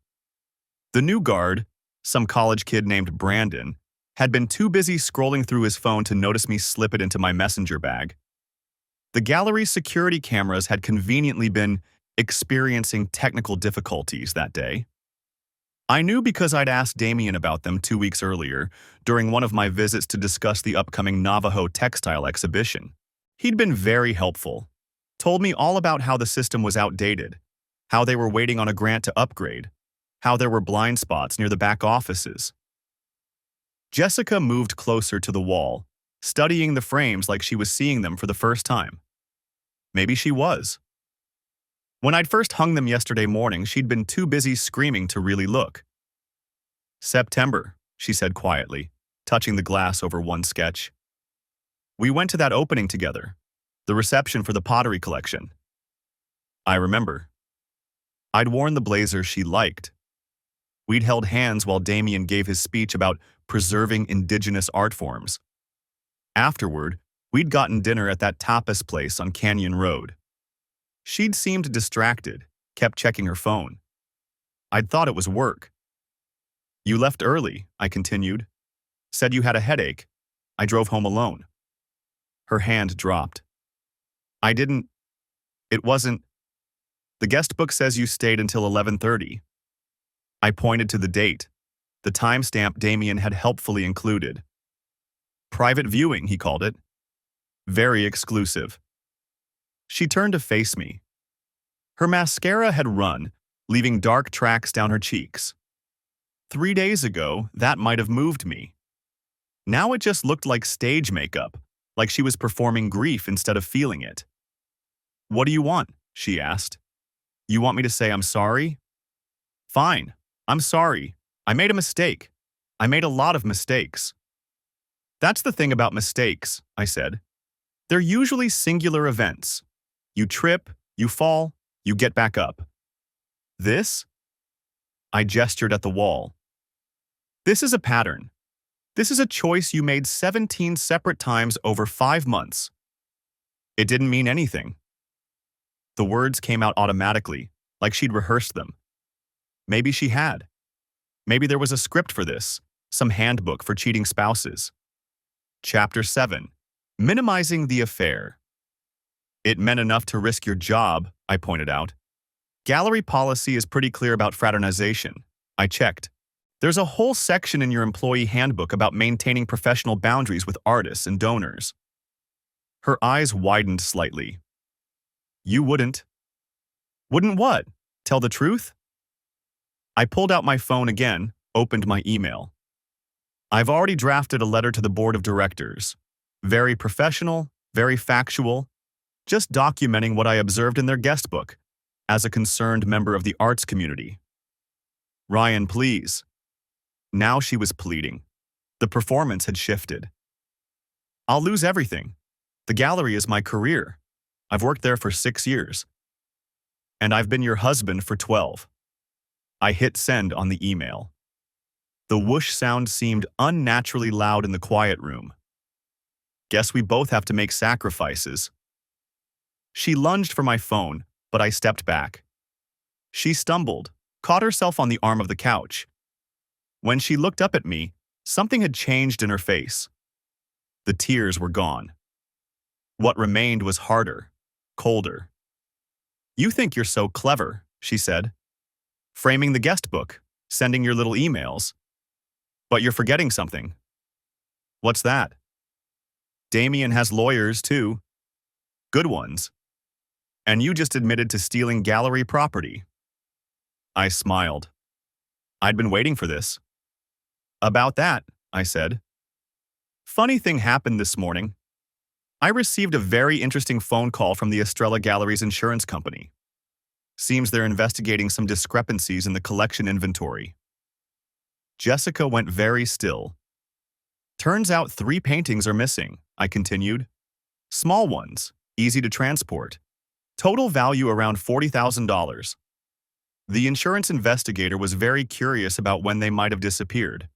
The new guard, some college kid named Brandon, had been too busy scrolling through his phone to notice me slip it into my messenger bag. The gallery's security cameras had conveniently been experiencing technical difficulties that day. I knew because I'd asked Damien about them 2 weeks earlier, during one of my visits to discuss the upcoming Navajo textile exhibition. He'd been very helpful, told me all about how the system was outdated, how they were waiting on a grant to upgrade, how there were blind spots near the back offices. Jessica moved closer to the wall, studying the frames like she was seeing them for the first time. Maybe she was. When I'd first hung them yesterday morning, she'd been too busy screaming to really look. "September," she said quietly, touching the glass over one sketch. "We went to that opening together, the reception for the pottery collection." I remember. I'd worn the blazer she liked. We'd held hands while Damien gave his speech about preserving indigenous art forms. Afterward, we'd gotten dinner at that tapas place on Canyon Road. She'd seemed distracted, kept checking her phone. I'd thought it was work. "You left early," I continued. "Said you had a headache. I drove home alone." Her hand dropped. "I didn't. It wasn't. The guest book says you stayed until 11:30. I pointed to the date, the timestamp Damien had helpfully included. "Private viewing," he called it. "Very exclusive." She turned to face me. Her mascara had run, leaving dark tracks down her cheeks. 3 days ago, that might have moved me. Now it just looked like stage makeup, like she was performing grief instead of feeling it. "What do you want?" she asked. "You want me to say I'm sorry?" "Fine. I'm sorry. I made a mistake. I made a lot of mistakes." "That's the thing about mistakes," I said. "They're usually singular events. You trip, you fall, you get back up. This?" I gestured at the wall. "This is a pattern. This is a choice you made 17 separate times over 5 months. It didn't mean anything." The words came out automatically, like she'd rehearsed them. Maybe she had. Maybe there was a script for this, some handbook for cheating spouses. Chapter 7. Minimizing the affair. "It meant enough to risk your job," I pointed out. "Gallery policy is pretty clear about fraternization." I checked. "There's a whole section in your employee handbook about maintaining professional boundaries with artists and donors." Her eyes widened slightly. "You wouldn't." "Wouldn't what? Tell the truth?" I pulled out my phone again, opened my email. "I've already drafted a letter to the board of directors. Very professional, very factual, just documenting what I observed in their guest book, as a concerned member of the arts community." "Ryan, please." Now she was pleading. The performance had shifted. "I'll lose everything. The gallery is my career. I've worked there for 6 years. And I've been your husband for 12. I hit send on the email. The whoosh sound seemed unnaturally loud in the quiet room. "Guess we both have to make sacrifices." She lunged for my phone, but I stepped back. She stumbled, caught herself on the arm of the couch. When she looked up at me, something had changed in her face. The tears were gone. What remained was harder, colder. "You think you're so clever," she said. "Framing the guest book, sending your little emails. But you're forgetting something." "What's that?" "Damien has lawyers, too. Good ones. And you just admitted to stealing gallery property." I smiled. I'd been waiting for this. "About that," I said. "Funny thing happened this morning. I received a very interesting phone call from the Estrella Gallery's insurance company. Seems they're investigating some discrepancies in the collection inventory." Jessica went very still. "Turns out 3 paintings are missing," I continued. "Small ones, easy to transport. Total value around $40,000. The insurance investigator was very curious about when they might have disappeared.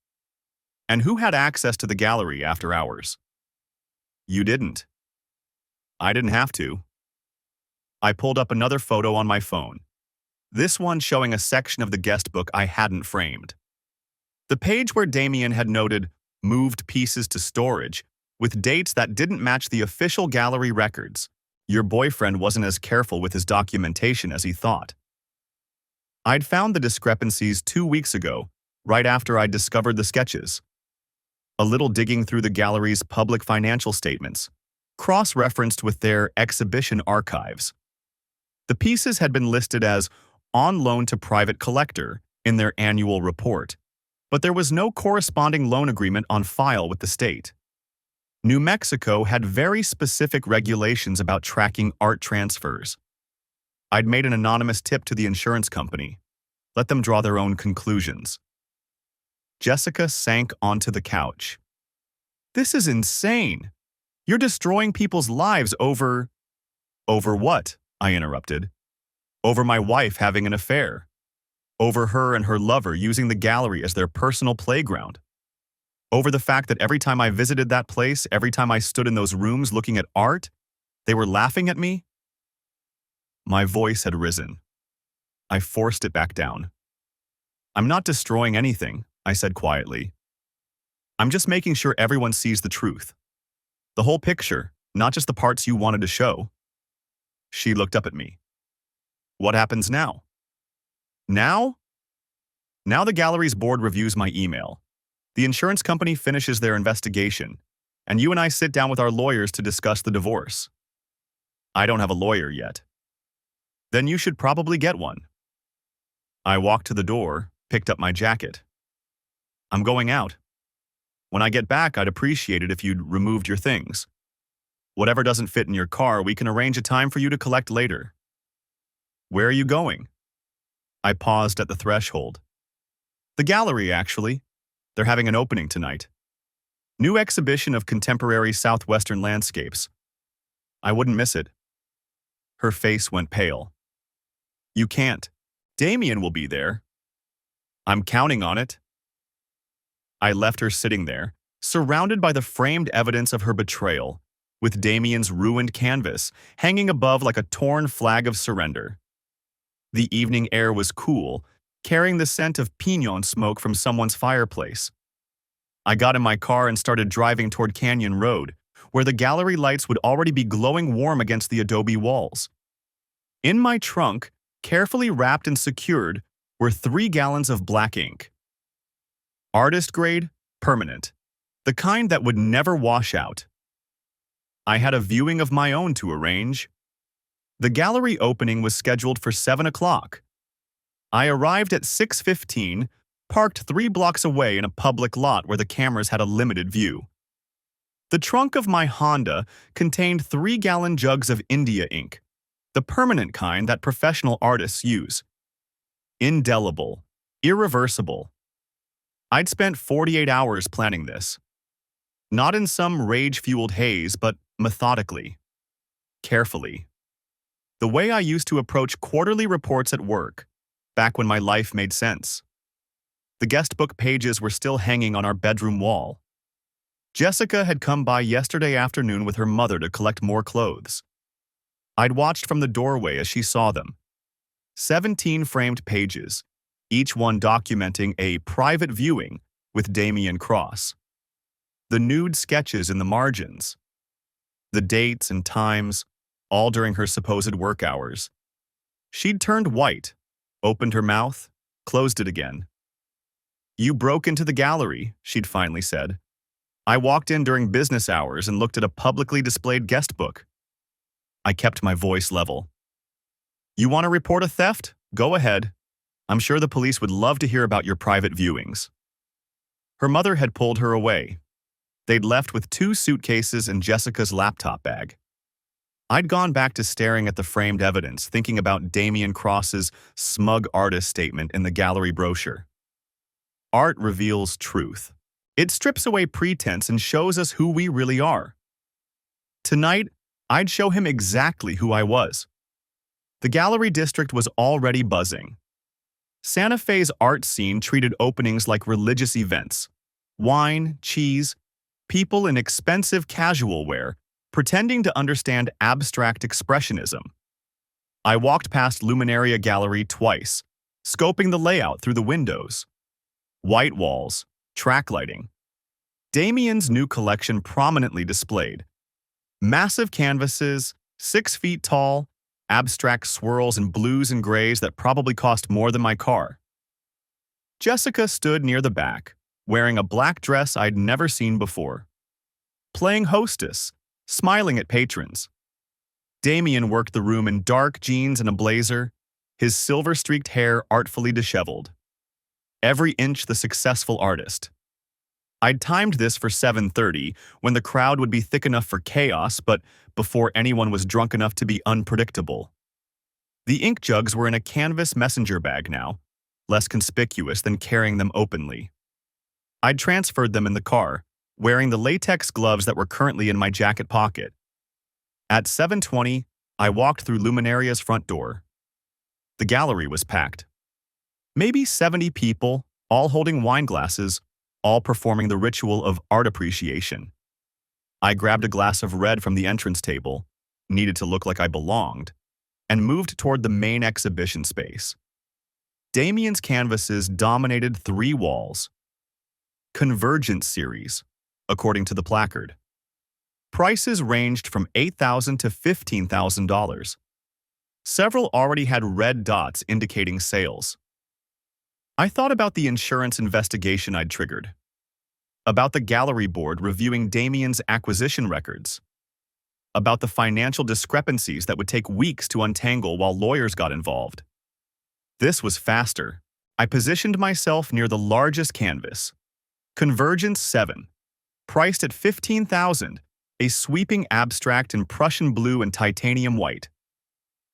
And who had access to the gallery after hours?" "You didn't." "I didn't have to." I pulled up another photo on my phone. This one showing a section of the guest book I hadn't framed. The page where Damien had noted "moved pieces to storage" with dates that didn't match the official gallery records. Your boyfriend wasn't as careful with his documentation as he thought. I'd found the discrepancies 2 weeks ago, right after I'd discovered the sketches. A little digging through the gallery's public financial statements, cross-referenced with their exhibition archives. The pieces had been listed as on loan to private collector in their annual report, but there was no corresponding loan agreement on file with the state. New Mexico had very specific regulations about tracking art transfers. I'd made an anonymous tip to the insurance company. Let them draw their own conclusions. Jessica sank onto the couch. "This is insane. You're destroying people's lives over..." "Over what?" I interrupted. "Over my wife having an affair. Over her and her lover using the gallery as their personal playground. Over the fact that every time I visited that place, every time I stood in those rooms looking at art, they were laughing at me." My voice had risen. I forced it back down. "I'm not destroying anything," I said quietly. "I'm just making sure everyone sees the truth. The whole picture, not just the parts you wanted to show." She looked up at me. "What happens now?" "Now?" "Now the gallery's board reviews my email. The insurance company finishes their investigation, and you and I sit down with our lawyers to discuss the divorce." "I don't have a lawyer yet." Then you should probably get one. I walked to the door, picked up my jacket. I'm going out. When I get back, I'd appreciate it if you'd removed your things. Whatever doesn't fit in your car, we can arrange a time for you to collect later. Where are you going? I paused at the threshold. The gallery, actually. They're having an opening tonight. New exhibition of contemporary southwestern landscapes. I wouldn't miss it. Her face went pale. You can't. Damien will be there. I'm counting on it. I left her sitting there, surrounded by the framed evidence of her betrayal, with Damien's ruined canvas hanging above like a torn flag of surrender. The evening air was cool, carrying the scent of pinon smoke from someone's fireplace. I got in my car and started driving toward Canyon Road, where the gallery lights would already be glowing warm against the adobe walls. In my trunk, carefully wrapped and secured, were 3 gallons of black ink. Artist grade, permanent. The kind that would never wash out. I had a viewing of my own to arrange. The gallery opening was scheduled for 7 o'clock. I arrived at 6:15, parked 3 blocks away in a public lot where the cameras had a limited view. The trunk of my Honda contained 3-gallon jugs of India ink, the permanent kind that professional artists use. Indelible, irreversible. I'd spent 48 hours planning this. Not in some rage-fueled haze, but methodically, carefully. The way I used to approach quarterly reports at work, back when my life made sense. The guest book pages were still hanging on our bedroom wall. Jessica had come by yesterday afternoon with her mother to collect more clothes. I'd watched from the doorway as she saw them. 17 framed pages, each one documenting a private viewing with Damien Cross. The nude sketches in the margins. The dates and times, all during her supposed work hours. She'd turned white, opened her mouth, closed it again. You broke into the gallery, she'd finally said. I walked in during business hours and looked at a publicly displayed guest book. I kept my voice level. You want to report a theft? Go ahead. I'm sure the police would love to hear about your private viewings. Her mother had pulled her away. They'd left with 2 suitcases and Jessica's laptop bag. I'd gone back to staring at the framed evidence, thinking about Damien Cross's smug artist statement in the gallery brochure. Art reveals truth. It strips away pretense and shows us who we really are. Tonight, I'd show him exactly who I was. The gallery district was already buzzing. Santa Fe's art scene treated openings like religious events. Wine, cheese, people in expensive casual wear, pretending to understand abstract expressionism. I walked past Luminaria Gallery twice, scoping the layout through the windows. White walls, track lighting. Damien's new collection prominently displayed. Massive canvases, 6 feet tall, abstract swirls in blues and grays that probably cost more than my car. Jessica stood near the back, wearing a black dress I'd never seen before. Playing hostess, smiling at patrons. Damien worked the room in dark jeans and a blazer, his silver-streaked hair artfully disheveled. Every inch the successful artist. I'd timed this for 7:30, when the crowd would be thick enough for chaos, but before anyone was drunk enough to be unpredictable. The ink jugs were in a canvas messenger bag now, less conspicuous than carrying them openly. I'd transferred them in the car, wearing the latex gloves that were currently in my jacket pocket. At 7:20, I walked through Luminaria's front door. The gallery was packed. Maybe 70 people, all holding wine glasses, all performing the ritual of art appreciation. I grabbed a glass of red from the entrance table, needed to look like I belonged, and moved toward the main exhibition space. Damien's canvases dominated 3 walls. Convergence series, according to the placard. Prices ranged from $8,000 to $15,000. Several already had red dots indicating sales. I thought about the insurance investigation I'd triggered, about the gallery board reviewing Damien's acquisition records. about the financial discrepancies that would take weeks to untangle while lawyers got involved. This was faster. I positioned myself near the largest canvas. Convergence 7. Priced at $15,000, a sweeping abstract in Prussian blue and titanium white.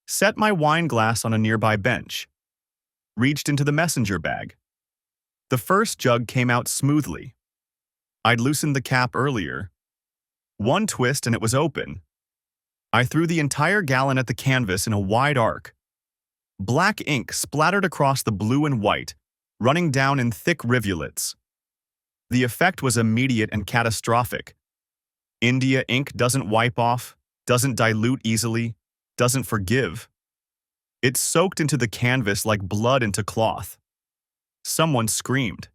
Set my wine glass on a nearby bench. Reached into the messenger bag. The first jug came out smoothly. I'd loosened the cap earlier. One twist and it was open. I threw the entire gallon at the canvas in a wide arc. Black ink splattered across the blue and white, running down in thick rivulets. The effect was immediate and catastrophic. India ink doesn't wipe off, doesn't dilute easily, doesn't forgive. It soaked into the canvas like blood into cloth. Someone screamed.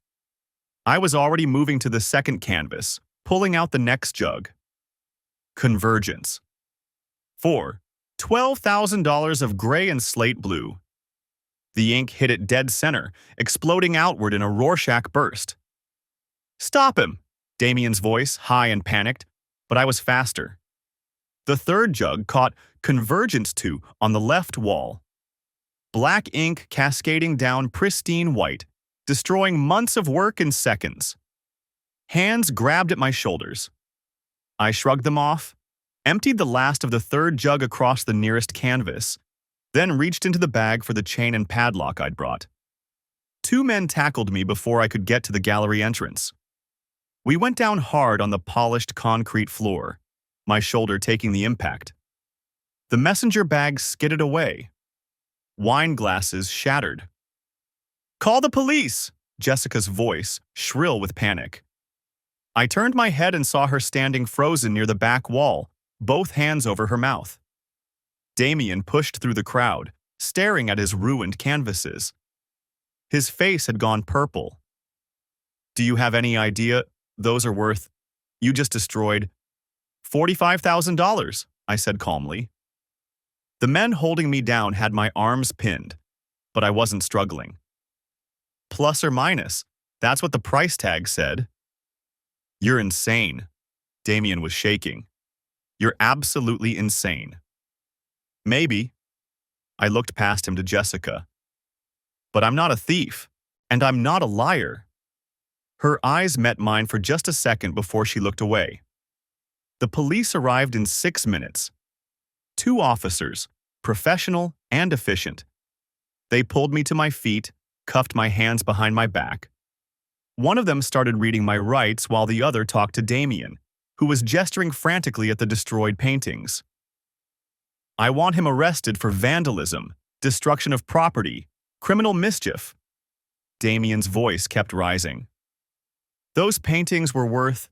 I was already moving to the second canvas, pulling out the next jug. Convergence. 4. $12,000 of gray and slate blue. The ink hit it dead center, exploding outward in a Rorschach burst. "Stop him!" Damien's voice, high and panicked, but I was faster. The third jug caught Convergence 2 on the left wall. Black ink cascading down pristine white, destroying months of work in seconds. Hands grabbed at my shoulders. I shrugged them off, emptied the last of the third jug across the nearest canvas, then reached into the bag for the chain and padlock I'd brought. 2 men tackled me before I could get to the gallery entrance. We went down hard on the polished concrete floor, my shoulder taking the impact. The messenger bag skidded away. Wine glasses shattered. "Call the police!" Jessica's voice, shrill with panic. I turned my head and saw her standing frozen near the back wall, both hands over her mouth. Damien pushed through the crowd, staring at his ruined canvases. His face had gone purple. "Do you have any idea those are worth? You just destroyed $45,000, I said calmly. The men holding me down had my arms pinned, but I wasn't struggling. Plus or minus, that's what the price tag said. "You're insane." Damien was shaking. "You're absolutely insane." "Maybe." I looked past him to Jessica. "But I'm not a thief, and I'm not a liar." Her eyes met mine for just a second before she looked away. The police arrived in 6 minutes. 2 officers, professional and efficient. They pulled me to my feet, cuffed my hands behind my back. One of them started reading my rights while the other talked to Damien, who was gesturing frantically at the destroyed paintings. "I want him arrested for vandalism, destruction of property, criminal mischief." Damien's voice kept rising. "Those paintings were worth.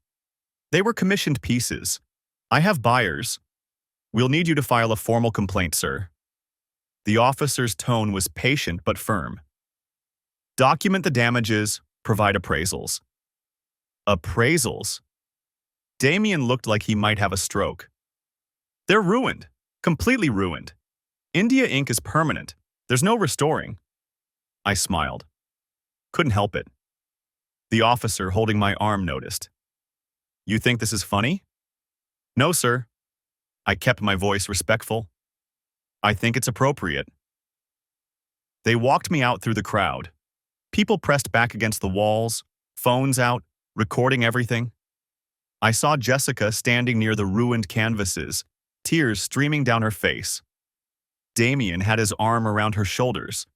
They were commissioned pieces. I have buyers. We'll need you to file a formal complaint, sir." The officer's tone was patient but firm. "Document the damages, provide appraisals." Appraisals? Damien looked like he might have a stroke. "They're ruined, completely ruined. India ink is permanent. There's no restoring." I smiled. Couldn't help it. The officer holding my arm noticed. "You think this is funny?" "No, sir." I kept my voice respectful. "I think it's appropriate." They walked me out through the crowd. People pressed back against the walls, phones out, recording everything. I saw Jessica standing near the ruined canvases, tears streaming down her face. Damien had his arm around her shoulders.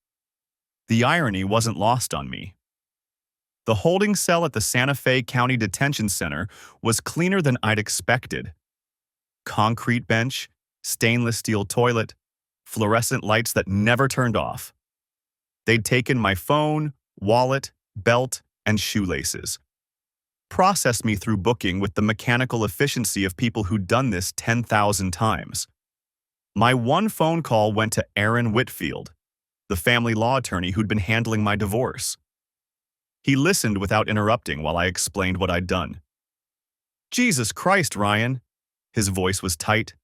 The irony wasn't lost on me. The holding cell at the Santa Fe County Detention Center was cleaner than I'd expected. Concrete bench, stainless steel toilet, fluorescent lights that never turned off. They'd taken my phone, wallet, belt, and shoelaces. Processed me through booking with the mechanical efficiency of people who'd done this 10,000 times. My one phone call went to Aaron Whitfield, the family law attorney who'd been handling my divorce. He listened without interrupting while I explained what I'd done. "Jesus Christ, Ryan." His voice was tight.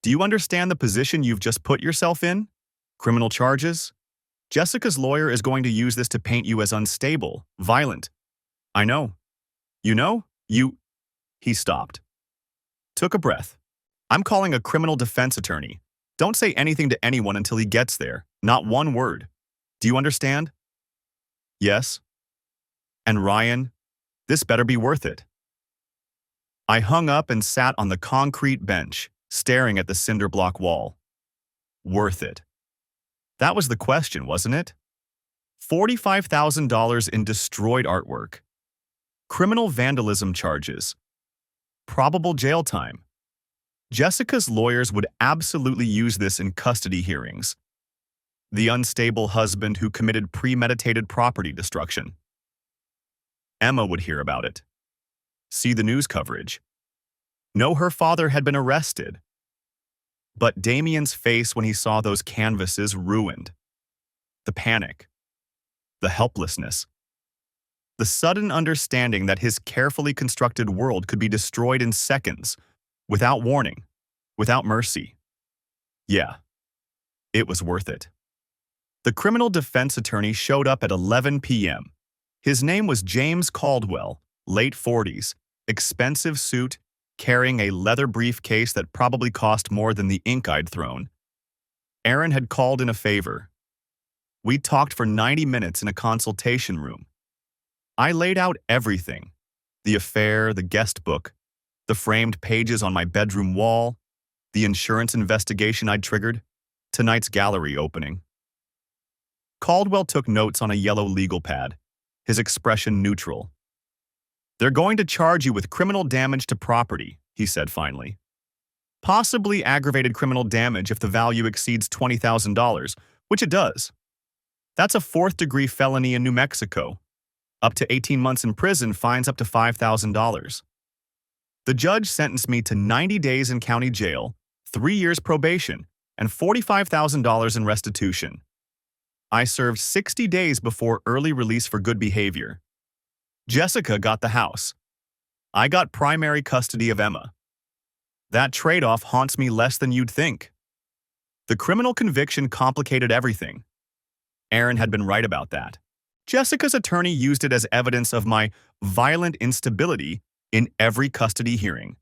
"Do you understand the position you've just put yourself in? Criminal charges? Jessica's lawyer is going to use this to paint you as unstable, violent. I know. You know? You..." He stopped. Took a breath. I'm calling a criminal defense attorney. Don't say anything to anyone until he gets there. Not one word. Do you understand? Yes. And Ryan, this better be worth it. I hung up and sat on the concrete bench, staring at the cinder block wall. Worth it. That was the question, wasn't it? $45,000 in destroyed artwork. Criminal vandalism charges. Probable jail time. Jessica's lawyers would absolutely use this in custody hearings. The unstable husband who committed premeditated property destruction. Emma would hear about it. See the news coverage. Know her father had been arrested. But Damien's face when he saw those canvases ruined. The panic. The helplessness. The sudden understanding that his carefully constructed world could be destroyed in seconds, without warning, without mercy. Yeah, it was worth it. The criminal defense attorney showed up at 11 p.m. His name was James Caldwell, late 40s, expensive suit, carrying a leather briefcase that probably cost more than the ink I'd thrown. Aaron had called in a favor. We talked for 90 minutes in a consultation room. I laid out everything: the affair, the guest book, the framed pages on my bedroom wall, the insurance investigation I'd triggered, tonight's gallery opening. Caldwell took notes on a yellow legal pad, his expression neutral. "They're going to charge you with criminal damage to property," he said finally. "Possibly aggravated criminal damage if the value exceeds $20,000, which it does. That's a fourth-degree felony in New Mexico. Up to 18 months in prison, fines up to $5,000. The judge sentenced me to 90 days in county jail, 3 years probation, and $45,000 in restitution. I served 60 days before early release for good behavior. Jessica got the house. I got primary custody of Emma. That trade-off haunts me less than you'd think." The criminal conviction complicated everything. Aaron had been right about that. Jessica's attorney used it as evidence of my violent instability in every custody hearing.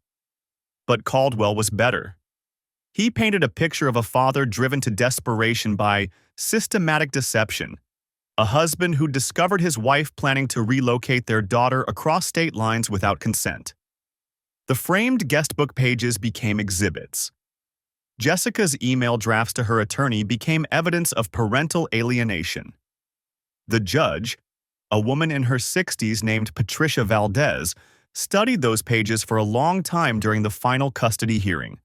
But Caldwell was better. He painted a picture of a father driven to desperation by systematic deception, a husband who discovered his wife planning to relocate their daughter across state lines without consent. The framed guestbook pages became exhibits. Jessica's email drafts to her attorney became evidence of parental alienation. The judge, a woman in her 60s named Patricia Valdez, studied those pages for a long time during the final custody hearing.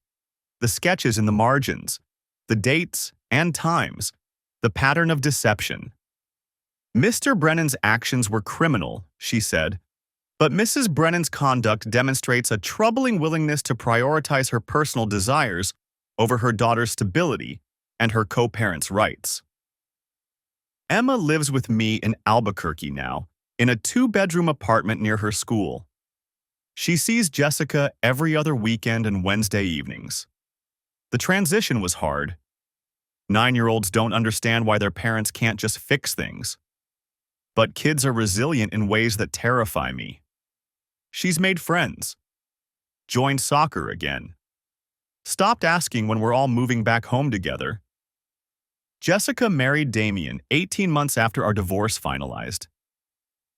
The sketches in the margins, the dates and times, the pattern of deception. "Mr. Brennan's actions were criminal," she said, "but Mrs. Brennan's conduct demonstrates a troubling willingness to prioritize her personal desires over her daughter's stability and her co-parents' rights." Emma lives with me in Albuquerque now, in a 2-bedroom apartment near her school. She sees Jessica every other weekend and Wednesday evenings. The transition was hard. 9-year-olds don't understand why their parents can't just fix things. But kids are resilient in ways that terrify me. She's made friends. Joined soccer again. Stopped asking when we're all moving back home together. Jessica married Damien 18 months after our divorce finalized.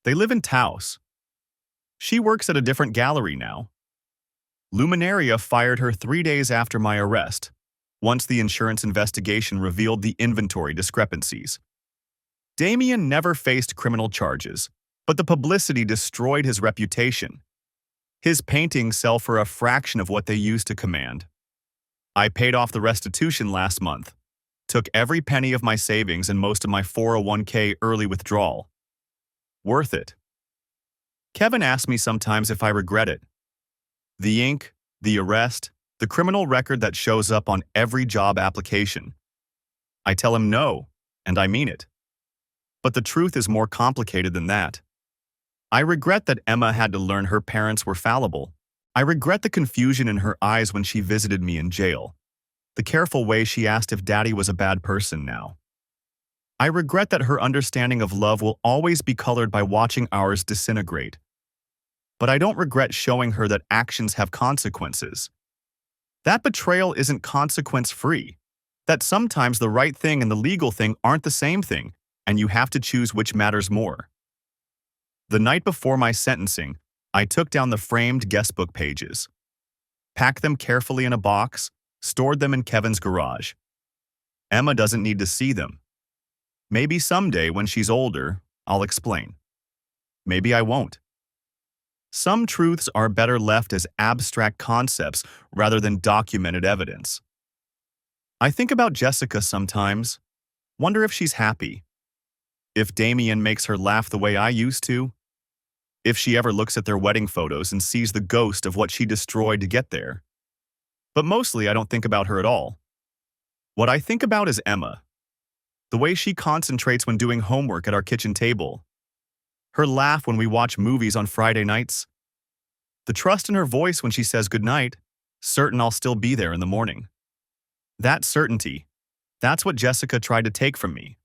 They live in Taos. She works at a different gallery now. Luminaria fired her 3 days after my arrest, once the insurance investigation revealed the inventory discrepancies. Damien never faced criminal charges, but the publicity destroyed his reputation. His paintings sell for a fraction of what they used to command. I paid off the restitution last month, took every penny of my savings and most of my 401k early withdrawal. Worth it. Kevin asks me sometimes if I regret it. The ink, the arrest, the criminal record that shows up on every job application. I tell him no, and I mean it. But the truth is more complicated than that. I regret that Emma had to learn her parents were fallible. I regret the confusion in her eyes when she visited me in jail. The careful way she asked if Daddy was a bad person now. I regret that her understanding of love will always be colored by watching ours disintegrate. But I don't regret showing her that actions have consequences. That betrayal isn't consequence-free. That sometimes the right thing and the legal thing aren't the same thing, and you have to choose which matters more. The night before my sentencing, I took down the framed guestbook pages, packed them carefully in a box, stored them in Kevin's garage. Emma doesn't need to see them. Maybe someday, when she's older, I'll explain. Maybe I won't. Some truths are better left as abstract concepts rather than documented evidence. I think about Jessica sometimes, wonder if she's happy, if Damien makes her laugh the way I used to, if she ever looks at their wedding photos and sees the ghost of what she destroyed to get there. But mostly I don't think about her at all. What I think about is Emma, the way she concentrates when doing homework at our kitchen table, her laugh when we watch movies on Friday nights, the trust in her voice when she says goodnight, certain I'll still be there in the morning. That certainty, that's what Jessica tried to take from me.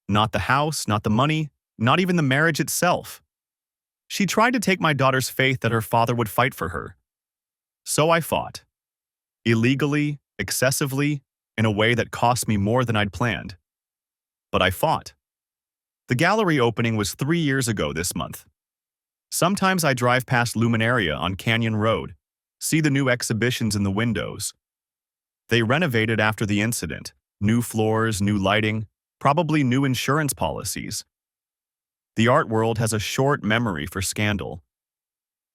Not the house, not the money, not even the marriage itself. She tried to take my daughter's faith that her father would fight for her. So I fought. Illegally, excessively, in a way that cost me more than I'd planned. But I fought. The gallery opening was 3 years ago this month. Sometimes I drive past Luminaria on Canyon Road, see the new exhibitions in the windows. They renovated after the incident, new floors, new lighting, probably new insurance policies. The art world has a short memory for scandal.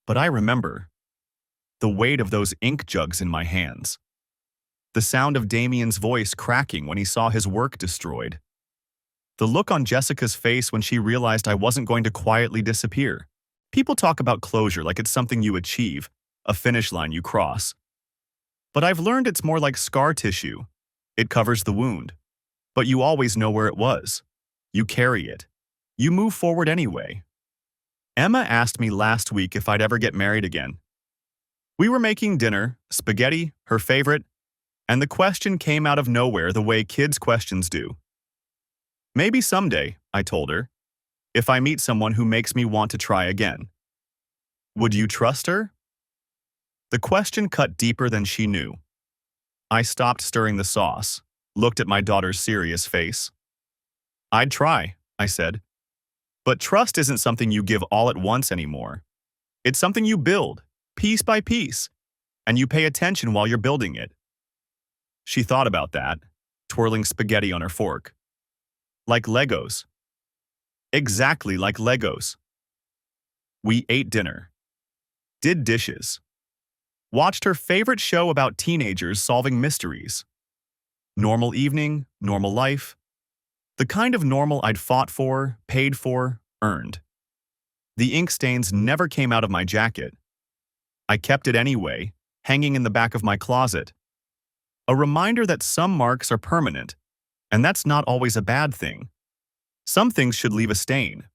But I remember the weight of those ink jugs in my hands, the sound of Damien's voice cracking when he saw his work destroyed, the look on Jessica's face when she realized I wasn't going to quietly disappear. People talk about closure like it's something you achieve, a finish line you cross. But I've learned it's more like scar tissue. It covers the wound, but you always know where it was. You carry it. You move forward anyway. Emma asked me last week if I'd ever get married again. We were making dinner, spaghetti, her favorite, and the question came out of nowhere the way kids' questions do. Maybe someday, I told her, if I meet someone who makes me want to try again. Would you trust her? The question cut deeper than she knew. I stopped stirring the sauce, looked at my daughter's serious face. I'd try, I said. But trust isn't something you give all at once anymore. It's something you build, piece by piece, and you pay attention while you're building it. She thought about that, twirling spaghetti on her fork. Like Legos. Exactly like Legos. We ate dinner, did dishes, watched her favorite show about teenagers solving mysteries. Normal evening, normal life. The kind of normal I'd fought for, paid for, earned. The ink stains never came out of my jacket. I kept it anyway, hanging in the back of my closet. A reminder that some marks are permanent, and that's not always a bad thing. Some things should leave a stain,